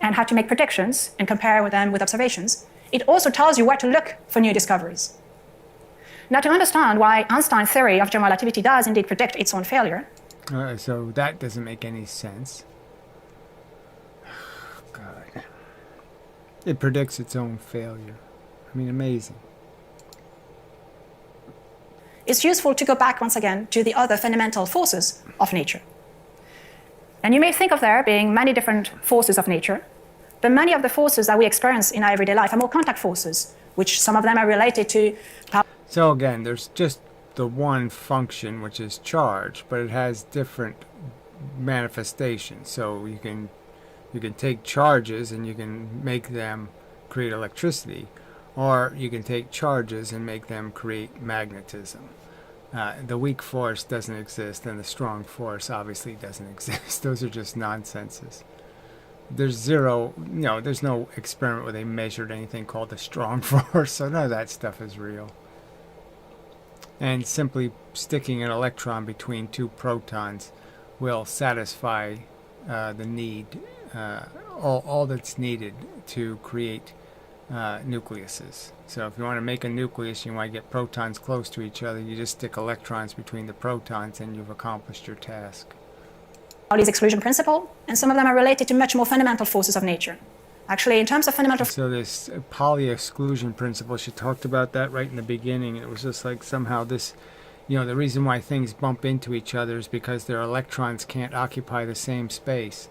and how to make predictions and compare them with observations, it also tells you where to look for new discoveries. Now, to understand why Einstein's theory of general relativity does indeed predict its own failure. So that doesn't make any sense. God. It predicts its own failure. I mean, amazing. It's useful to go back once again to the other fundamental forces of nature. And you may think of there being many different forces of nature, but many of the forces that we experience in our everyday life are more contact forces, which some of them are related to how. So again, there's just the one function, which is charge, but it has different manifestations. So you can take charges and you can make them create electricity, or you can take charges and make them create magnetism. The weak force doesn't exist, and the strong force obviously doesn't exist. Those are just nonsenses. There's no experiment where they measured anything called the strong force, so none of that stuff is real. And simply sticking an electron between two protons will satisfy the need, all that's needed to create nucleuses. So if you want to make a nucleus, you want to get protons close to each other, you just stick electrons between the protons and you've accomplished your task. Pauli's exclusion principle, and some of them are related to much more fundamental forces of nature. Actually, in terms of fundamental. So this Pauli exclusion principle, she talked about that right in the beginning. It was just like somehow this, the reason why things bump into each other is because their electrons can't occupy the same space.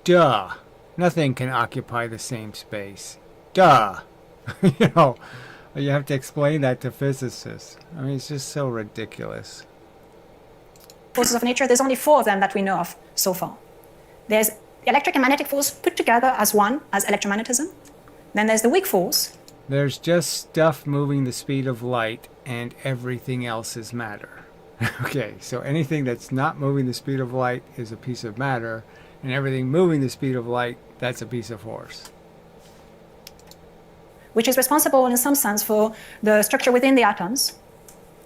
Duh. Nothing can occupy the same space. Duh. You have to explain that to physicists. I mean, it's just so ridiculous. Forces of nature, there's only 4 of them that we know of so far. There's the electric and magnetic force put together as one, as electromagnetism. Then there's the weak force. There's just stuff moving the speed of light, and everything else is matter. Okay, so anything that's not moving the speed of light is a piece of matter, and everything moving the speed of light, that's a piece of force. Which is responsible in some sense for the structure within the atoms.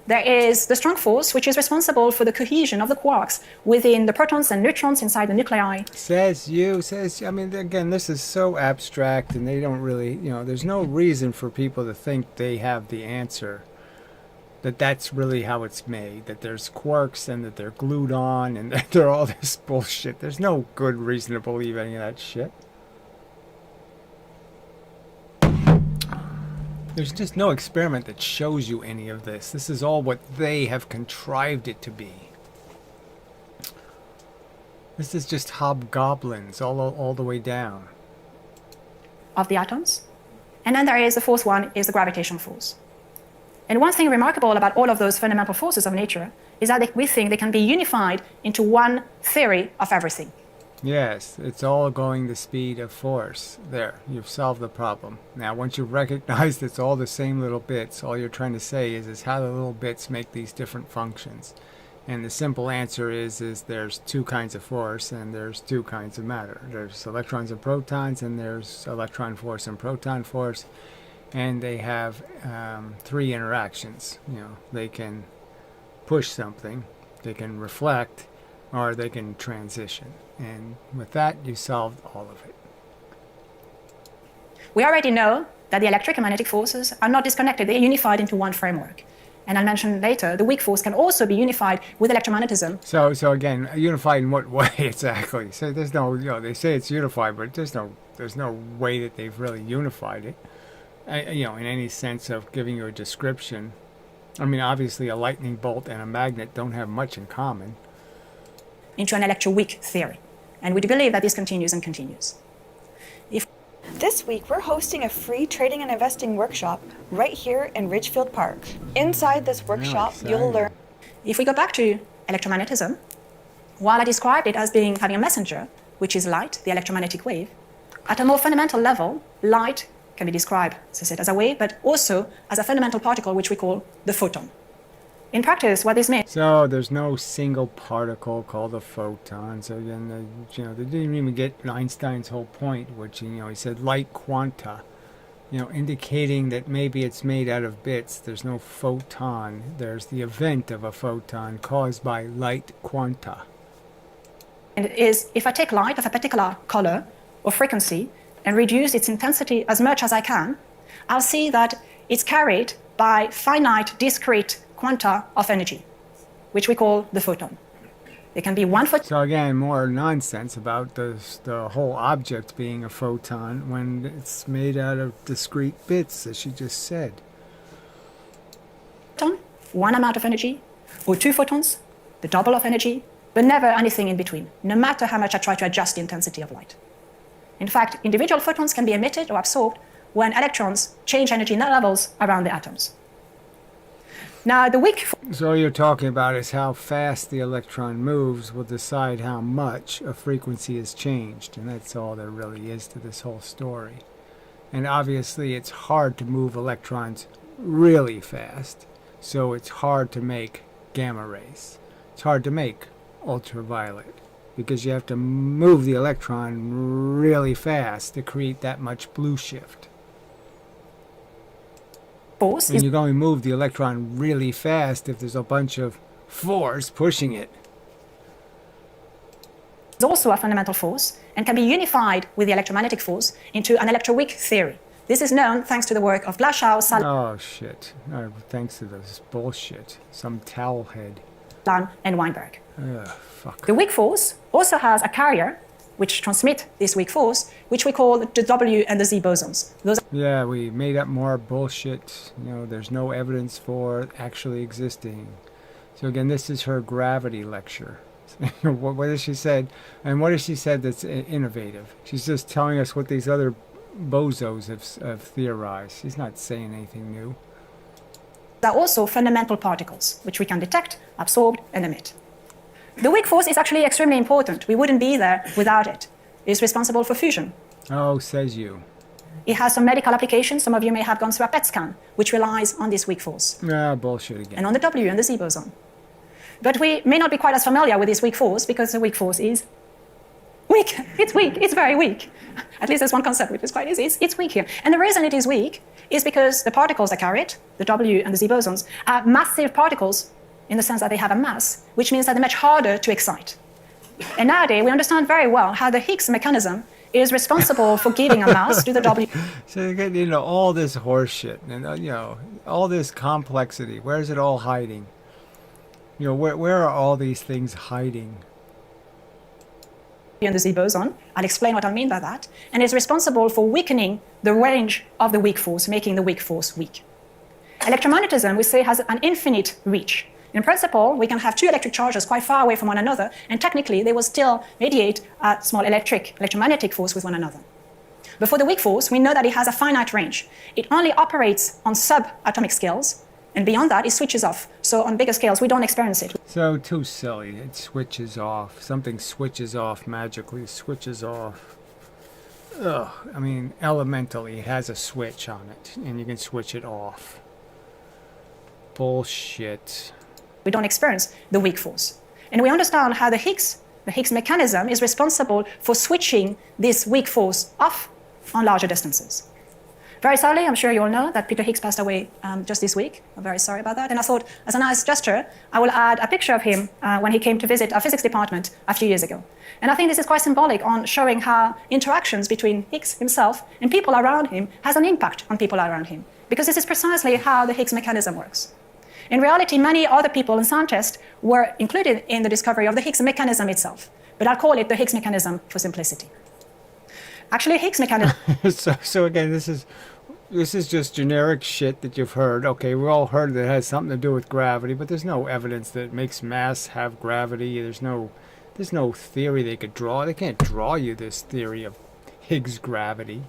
There is the strong force, which is responsible for the cohesion of the quarks within the protons and neutrons inside the nuclei. I mean, again, this is so abstract, and they don't really, there's no reason for people to think they have the answer, that that's really how it's made, that there's quarks and that they're glued on and that they're all this bullshit. There's no good reason to believe any of that shit. There's just no experiment that shows you any of this. This is all what they have contrived it to be. This is just hobgoblins all the way down. Of the atoms. And then there is the fourth one, is the gravitational force. And one thing remarkable about all of those fundamental forces of nature is that we think they can be unified into one theory of everything. Yes, it's all going the speed of force. There, you've solved the problem. Now, once you've recognized it's all the same little bits, all you're trying to say is how the little bits make these different functions. And the simple answer is there's 2 kinds of force and there's 2 kinds of matter. There's electrons and protons, and there's electron force and proton force. And they have 3 interactions. They can push something, they can reflect, or they can transition. And with that, you solved all of it. We already know that the electric and magnetic forces are not disconnected, they are unified into one framework. and I'll mention later, the weak force can also be unified with electromagnetism. So again, unified in what way exactly? So there's no, they say it's unified, but there's no way that they've really unified it, in any sense of giving you a description. I mean, obviously a lightning bolt and a magnet don't have much in common. Into an electroweak theory. And we do believe that this continues and continues. This week, we're hosting a free trading and investing workshop right here in Ridgefield Park. Inside this workshop, you'll learn. If we go back to electromagnetism, while I described it as having a messenger, which is light, the electromagnetic wave, at a more fundamental level, light can be described, as I said, as a wave, but also as a fundamental particle, which we call the photon. In practice, what this means... So there's no single particle called a photon. So again, they didn't even get Einstein's whole point, which, he said light quanta, indicating that maybe it's made out of bits. There's no photon. There's the event of a photon caused by light quanta. And it is, if I take light of a particular color or frequency and reduce its intensity as much as I can, I'll see that it's carried by finite, discrete quanta of energy, which we call the photon. It can be one photon. So again, more nonsense about the whole object being a photon when it's made out of discrete bits, as she just said. One amount of energy, or two photons, the double of energy, but never anything in between, no matter how much I try to adjust the intensity of light. In fact, individual photons can be emitted or absorbed when electrons change energy levels around the atoms. Now, the weak... So all you're talking about is how fast the electron moves will decide how much a frequency is changed. And that's all there really is to this whole story. And obviously it's hard to move electrons really fast. So it's hard to make gamma rays. It's hard to make ultraviolet. Because you have to move the electron really fast to create that much blue shift. Force and you can only move the electron really fast if there's a bunch of force pushing it. Is also a fundamental force and can be unified with the electromagnetic force into an electroweak theory. This is known thanks to the work of Glashow, Oh, shit. Thanks to this bullshit. Some towel head. and Weinberg. Ugh, fuck. The weak force also has a carrier which transmit this weak force, which we call the W and the Z bosons. Yeah, we made up more bullshit. There's no evidence for it actually existing. So again, this is her gravity lecture. What has she said? And what has she said that's innovative? She's just telling us what these other bozos have theorized. She's not saying anything new. There are also fundamental particles, which we can detect, absorb, and emit. The weak force is actually extremely important. We wouldn't be there without it. It's responsible for fusion. Oh, says you. It has some medical applications. Some of you may have gone through a PET scan, which relies on this weak force. Ah, bullshit again. And on the W and the Z boson. But we may not be quite as familiar with this weak force because the weak force is weak. It's weak. It's very weak. At least there's one concept which is quite easy. It's weak here. And the reason it is weak is because the particles that carry it, the W and the Z bosons, are massive particles in the sense that they have a mass, which means that they're much harder to excite. And nowadays, we understand very well how the Higgs mechanism is responsible for giving a mass to the W. So you get, all this horse shit and, all this complexity. Where's it all hiding? Where are all these things hiding? And the Z boson, I'll explain what I mean by that, and is responsible for weakening the range of the weak force, making the weak force weak. Electromagnetism, we say, has an infinite reach. In principle, we can have two electric charges quite far away from one another, and technically they will still mediate a small electromagnetic force with one another. But for the weak force, we know that it has a finite range. It only operates on subatomic scales, and beyond that, it switches off. So on bigger scales, we don't experience it. So too silly. It switches off. Something switches off magically, switches off. Ugh. I mean, elementally, it has a switch on it, and you can switch it off. Bullshit. We don't experience the weak force. And we understand how the Higgs mechanism is responsible for switching this weak force off on larger distances. Very sadly, I'm sure you all know that Peter Higgs passed away just this week. I'm very sorry about that. And I thought, as a nice gesture, I will add a picture of him when he came to visit our physics department a few years ago. And I think this is quite symbolic on showing how interactions between Higgs himself and people around him has an impact on people around him. Because this is precisely how the Higgs mechanism works. In reality, many other people and scientists were included in the discovery of the Higgs mechanism itself, but I'll call it the Higgs mechanism for simplicity. Actually, Higgs mechanism... so again, this is just generic shit that you've heard. Okay, we all heard that it has something to do with gravity, but there's no evidence that it makes mass have gravity. There's no theory they could draw. They can't draw you this theory of Higgs gravity.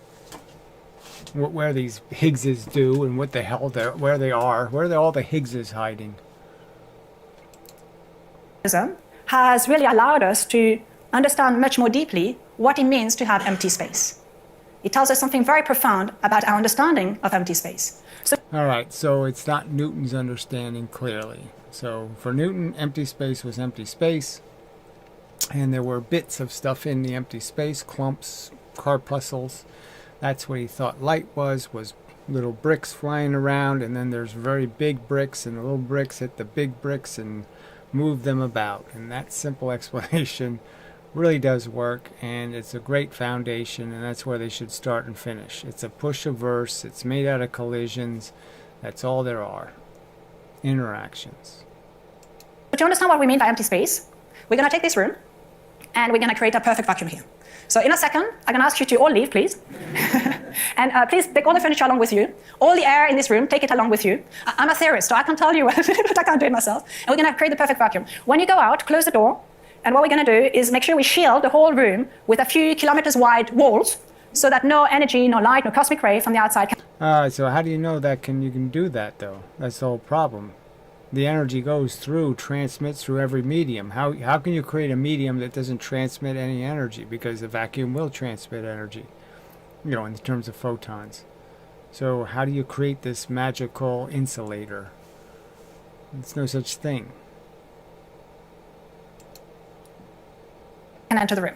Where these Higgses do and what the hell where they are. Where are all the Higgses hiding? Has really allowed us to understand much more deeply what it means to have empty space. It tells us something very profound about our understanding of empty space. All right, so it's not Newton's understanding clearly. So for Newton, empty space was empty space, and there were bits of stuff in the empty space, clumps, corpuscles. That's what he thought light was little bricks flying around, and then there's very big bricks, and the little bricks hit the big bricks and move them about. And that simple explanation really does work, and it's a great foundation, and that's where they should start and finish. It's a push-averse, it's made out of collisions, that's all there are. Interactions. To understand what we mean by empty space, we're going to take this room, and we're going to create a perfect vacuum here. So in a second, I'm going to ask you to all leave, please. And please take all the furniture along with you. All the air in this room, take it along with you. I'm a theorist, so I can tell you, but I can't do it myself. And we're going to create the perfect vacuum. When you go out, close the door. And what we're going to do is make sure we shield the whole room with a few kilometers wide walls so that no energy, no light, no cosmic ray from the outside can... So how do you know that you can do that, though? That's the whole problem. The energy goes through, transmits through every medium. How can you create a medium that doesn't transmit any energy? Because the vacuum will transmit energy, in terms of photons. So how do you create this magical insulator? There's no such thing. Can enter the room.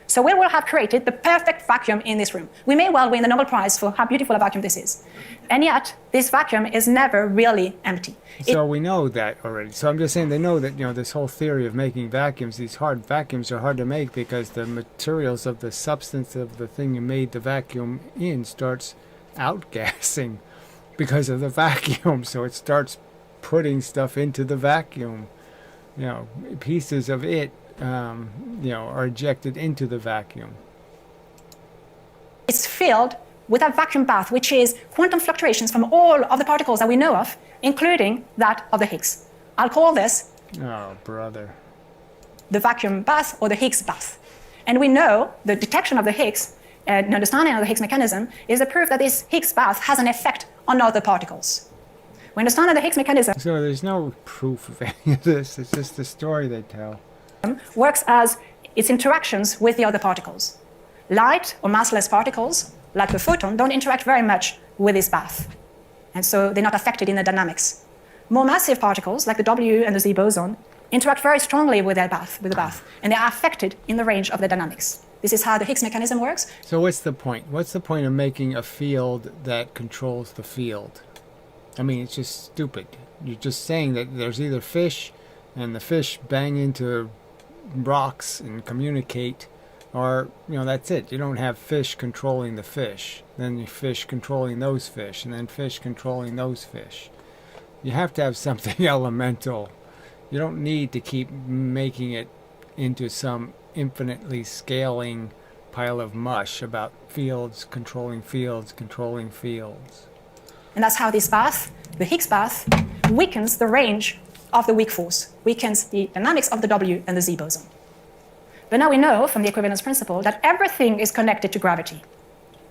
So we will have created the perfect vacuum in this room. We may well win the Nobel Prize for how beautiful a vacuum this is. And yet, this vacuum is never really empty. So we know that already. So I'm just saying they know that, this whole theory of making vacuums, these hard vacuums are hard to make because the materials of the substance of the thing you made the vacuum in starts outgassing because of the vacuum. So it starts putting stuff into the vacuum. Pieces of it are ejected into the vacuum. It's filled with a vacuum bath, which is quantum fluctuations from all of the particles that we know of, including that of the Higgs. I'll call this Oh, brother. the vacuum bath or the Higgs bath. And we know the detection of the Higgs and understanding of the Higgs mechanism is the proof that this Higgs bath has an effect on other particles. We understand that the Higgs mechanism So there's no proof of any of this. It's just the story they tell. works as its interactions with the other particles. Light or massless particles, like the photon, don't interact very much with this bath. And so they're not affected in the dynamics. More massive particles, like the W and the Z boson, interact very strongly with the bath, and they are affected in the range of the dynamics. This is how the Higgs mechanism works. So what's the point? What's the point of making a field that controls the field? I mean, it's just stupid. You're just saying that there's either fish, and the fish bang into rocks and communicate, or, that's it. You don't have fish controlling the fish, then fish controlling those fish, and then fish controlling those fish. You have to have something elemental. You don't need to keep making it into some infinitely scaling pile of mush about fields controlling fields controlling fields. And that's how this bath, the Higgs bath, weakens the range of the weak force, weakens the dynamics of the W and the Z boson. But now we know from the equivalence principle that everything is connected to gravity.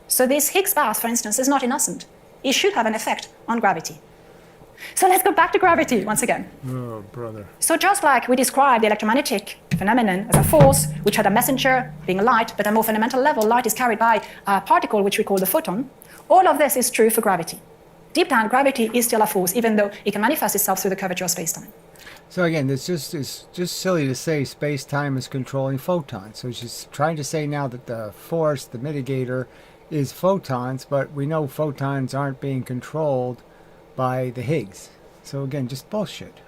So this Higgs bath, for instance, is not innocent. It should have an effect on gravity. So let's go back to gravity once again. Oh, brother. So just like we described the electromagnetic phenomenon as a force, which had a messenger being light, but at a more fundamental level, light is carried by a particle which we call the photon, all of this is true for gravity. Deep down, gravity is still a force, even though it can manifest itself through the curvature of space-time. So again, it's just silly to say space-time is controlling photons. So she's trying to say now that the force, the mitigator, is photons, but we know photons aren't being controlled by the Higgs. So again, just bullshit.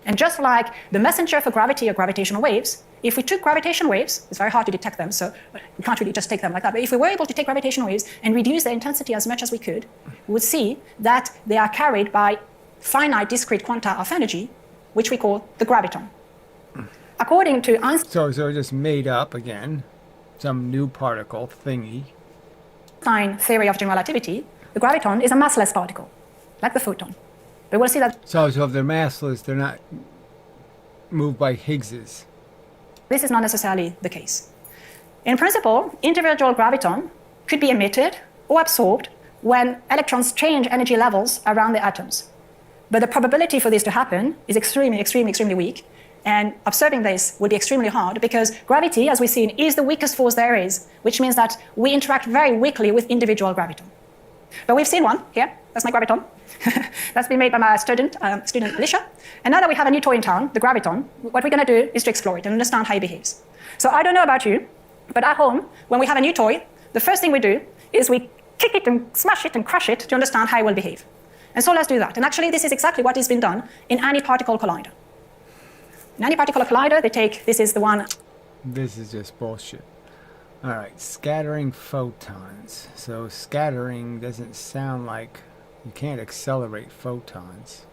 And just like the messenger for gravity are gravitational waves, if we took gravitational waves, it's very hard to detect them, so we can't really just take them like that, but if we were able to take gravitational waves and reduce their intensity as much as we could, we would see that they are carried by finite discrete quanta of energy, which we call the graviton. According to So it just made up again some new particle thingy. Einstein's theory of general relativity, the graviton is a massless particle, like the photon. But we'll see that So if they're massless, they're not moved by Higgses. this is not necessarily the case. In principle, individual graviton could be emitted or absorbed when electrons change energy levels around the atoms. But the probability for this to happen is extremely weak. And observing this would be extremely hard because gravity, as we've seen, is the weakest force there is, which means that we interact very weakly with individual graviton. But we've seen one here. That's my graviton. That's been made by my student Alicia. And now that we have a new toy in town, the graviton, what we're going to do is to explore it and understand how it behaves. So I don't know about you, but at home, when we have a new toy, the first thing we do is we kick it and smash it and crush it to understand how it will behave. And so let's do that. And actually, this is exactly what has been done in any-particle collider. In any-particle collider, they take, this is the one. This is just bullshit. All right, scattering photons. So scattering doesn't sound like you can't accelerate photons.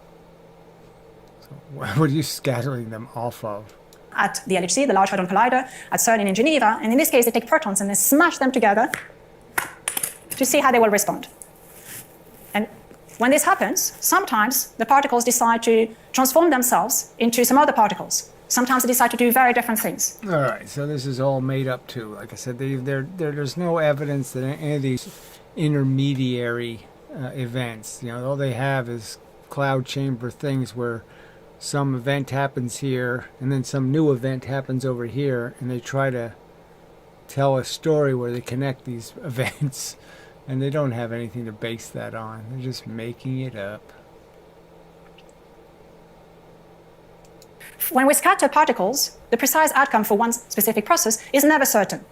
So what are you scattering them off of? At the LHC, the Large Hadron Collider, at CERN in Geneva. And in this case, they take protons and they smash them together to see how they will respond. And when this happens, sometimes the particles decide to transform themselves into some other particles. Sometimes they decide to do very different things. All right, so this is all made up too. Like I said, there's no evidence that any of these intermediary events, all they have is cloud chamber things where some event happens here and then some new event happens over here, and they try to tell a story where they connect these events, and they don't have anything to base that on. They're just making it up. When we scatter particles, the precise outcome for one specific process is never certain.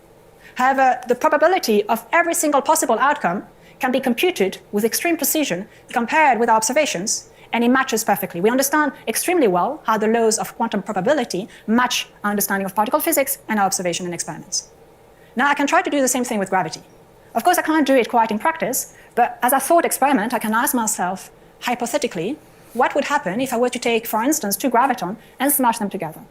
However, the probability of every single possible outcome can be computed with extreme precision compared with our observations, and it matches perfectly. We understand extremely well how the laws of quantum probability match our understanding of particle physics and our observation and experiments. Now, I can try to do the same thing with gravity. Of course, I can't do it quite in practice, but as a thought experiment, I can ask myself, hypothetically, what would happen if I were to take, for instance, two graviton and smash them together?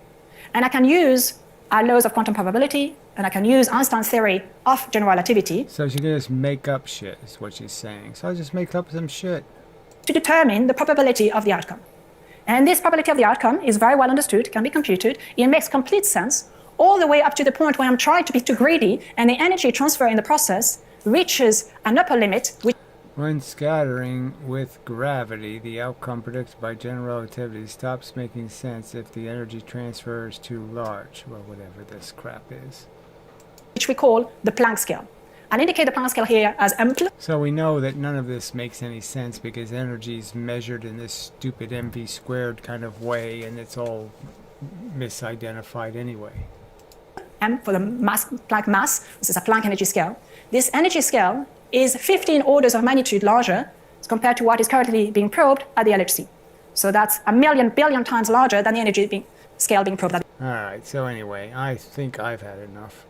And I can use our laws of quantum probability, and I can use Einstein's theory of general relativity. So she can just make up shit, is what she's saying. So I just make up some shit To determine the probability of the outcome. And this probability of the outcome is very well understood, can be computed. It makes complete sense, all the way up to the point where I'm trying to be too greedy, and the energy transfer in the process reaches an upper limit, which When scattering with gravity, the outcome predicted by general relativity stops making sense if the energy transfer is too large. Well, whatever this crap is. which we call the Planck scale. I'll indicate the Planck scale here as M+. So we know that none of this makes any sense because energy is measured in this stupid mv squared kind of way, and it's all misidentified anyway. M for the mass, Planck mass. This is a Planck energy scale. This energy scale is 15 orders of magnitude larger compared to what is currently being probed at the LHC. So that's a million billion times larger than the energy scale being probed at. All right, so anyway, I think I've had enough.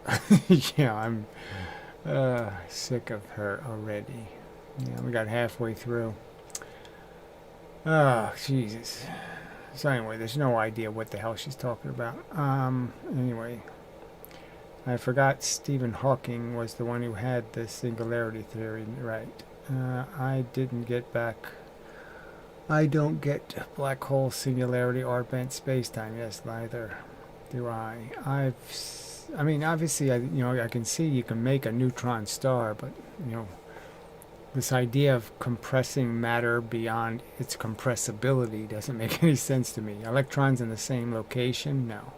Yeah, I'm sick of her already. Yeah, we got halfway through. Oh, Jesus. So anyway, there's no idea what the hell she's talking about. Anyway, I forgot Stephen Hawking was the one who had the singularity theory, right? I didn't get back. I don't get black hole singularity or bent spacetime. Yes, neither do I. I mean, obviously, I can see you can make a neutron star, but this idea of compressing matter beyond its compressibility doesn't make any sense to me. Electrons in the same location? No.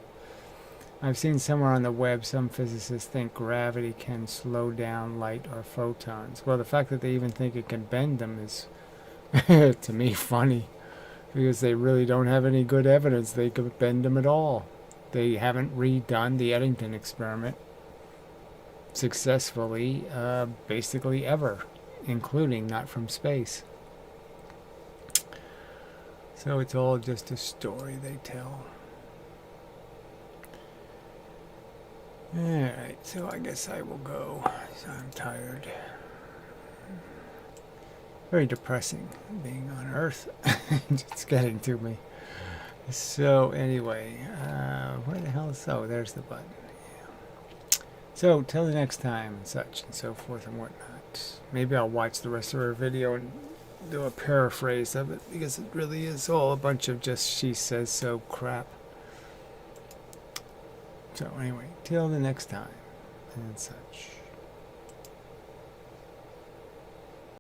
I've seen somewhere on the web some physicists think gravity can slow down light or photons. Well, the fact that they even think it can bend them is, to me, funny, because they really don't have any good evidence they could bend them at all. They haven't redone the Eddington experiment successfully, basically ever, including not from space. So it's all just a story they tell. Alright, so I guess I will go. So I'm tired. Very depressing being on Earth. It's getting to me. So anyway, where the hell is... Oh, there's the button. Yeah. So till the next time, and such and so forth and whatnot. Maybe I'll watch the rest of her video and do a paraphrase of it, because it really is all a bunch of just she says so crap. So anyway, till the next time and such.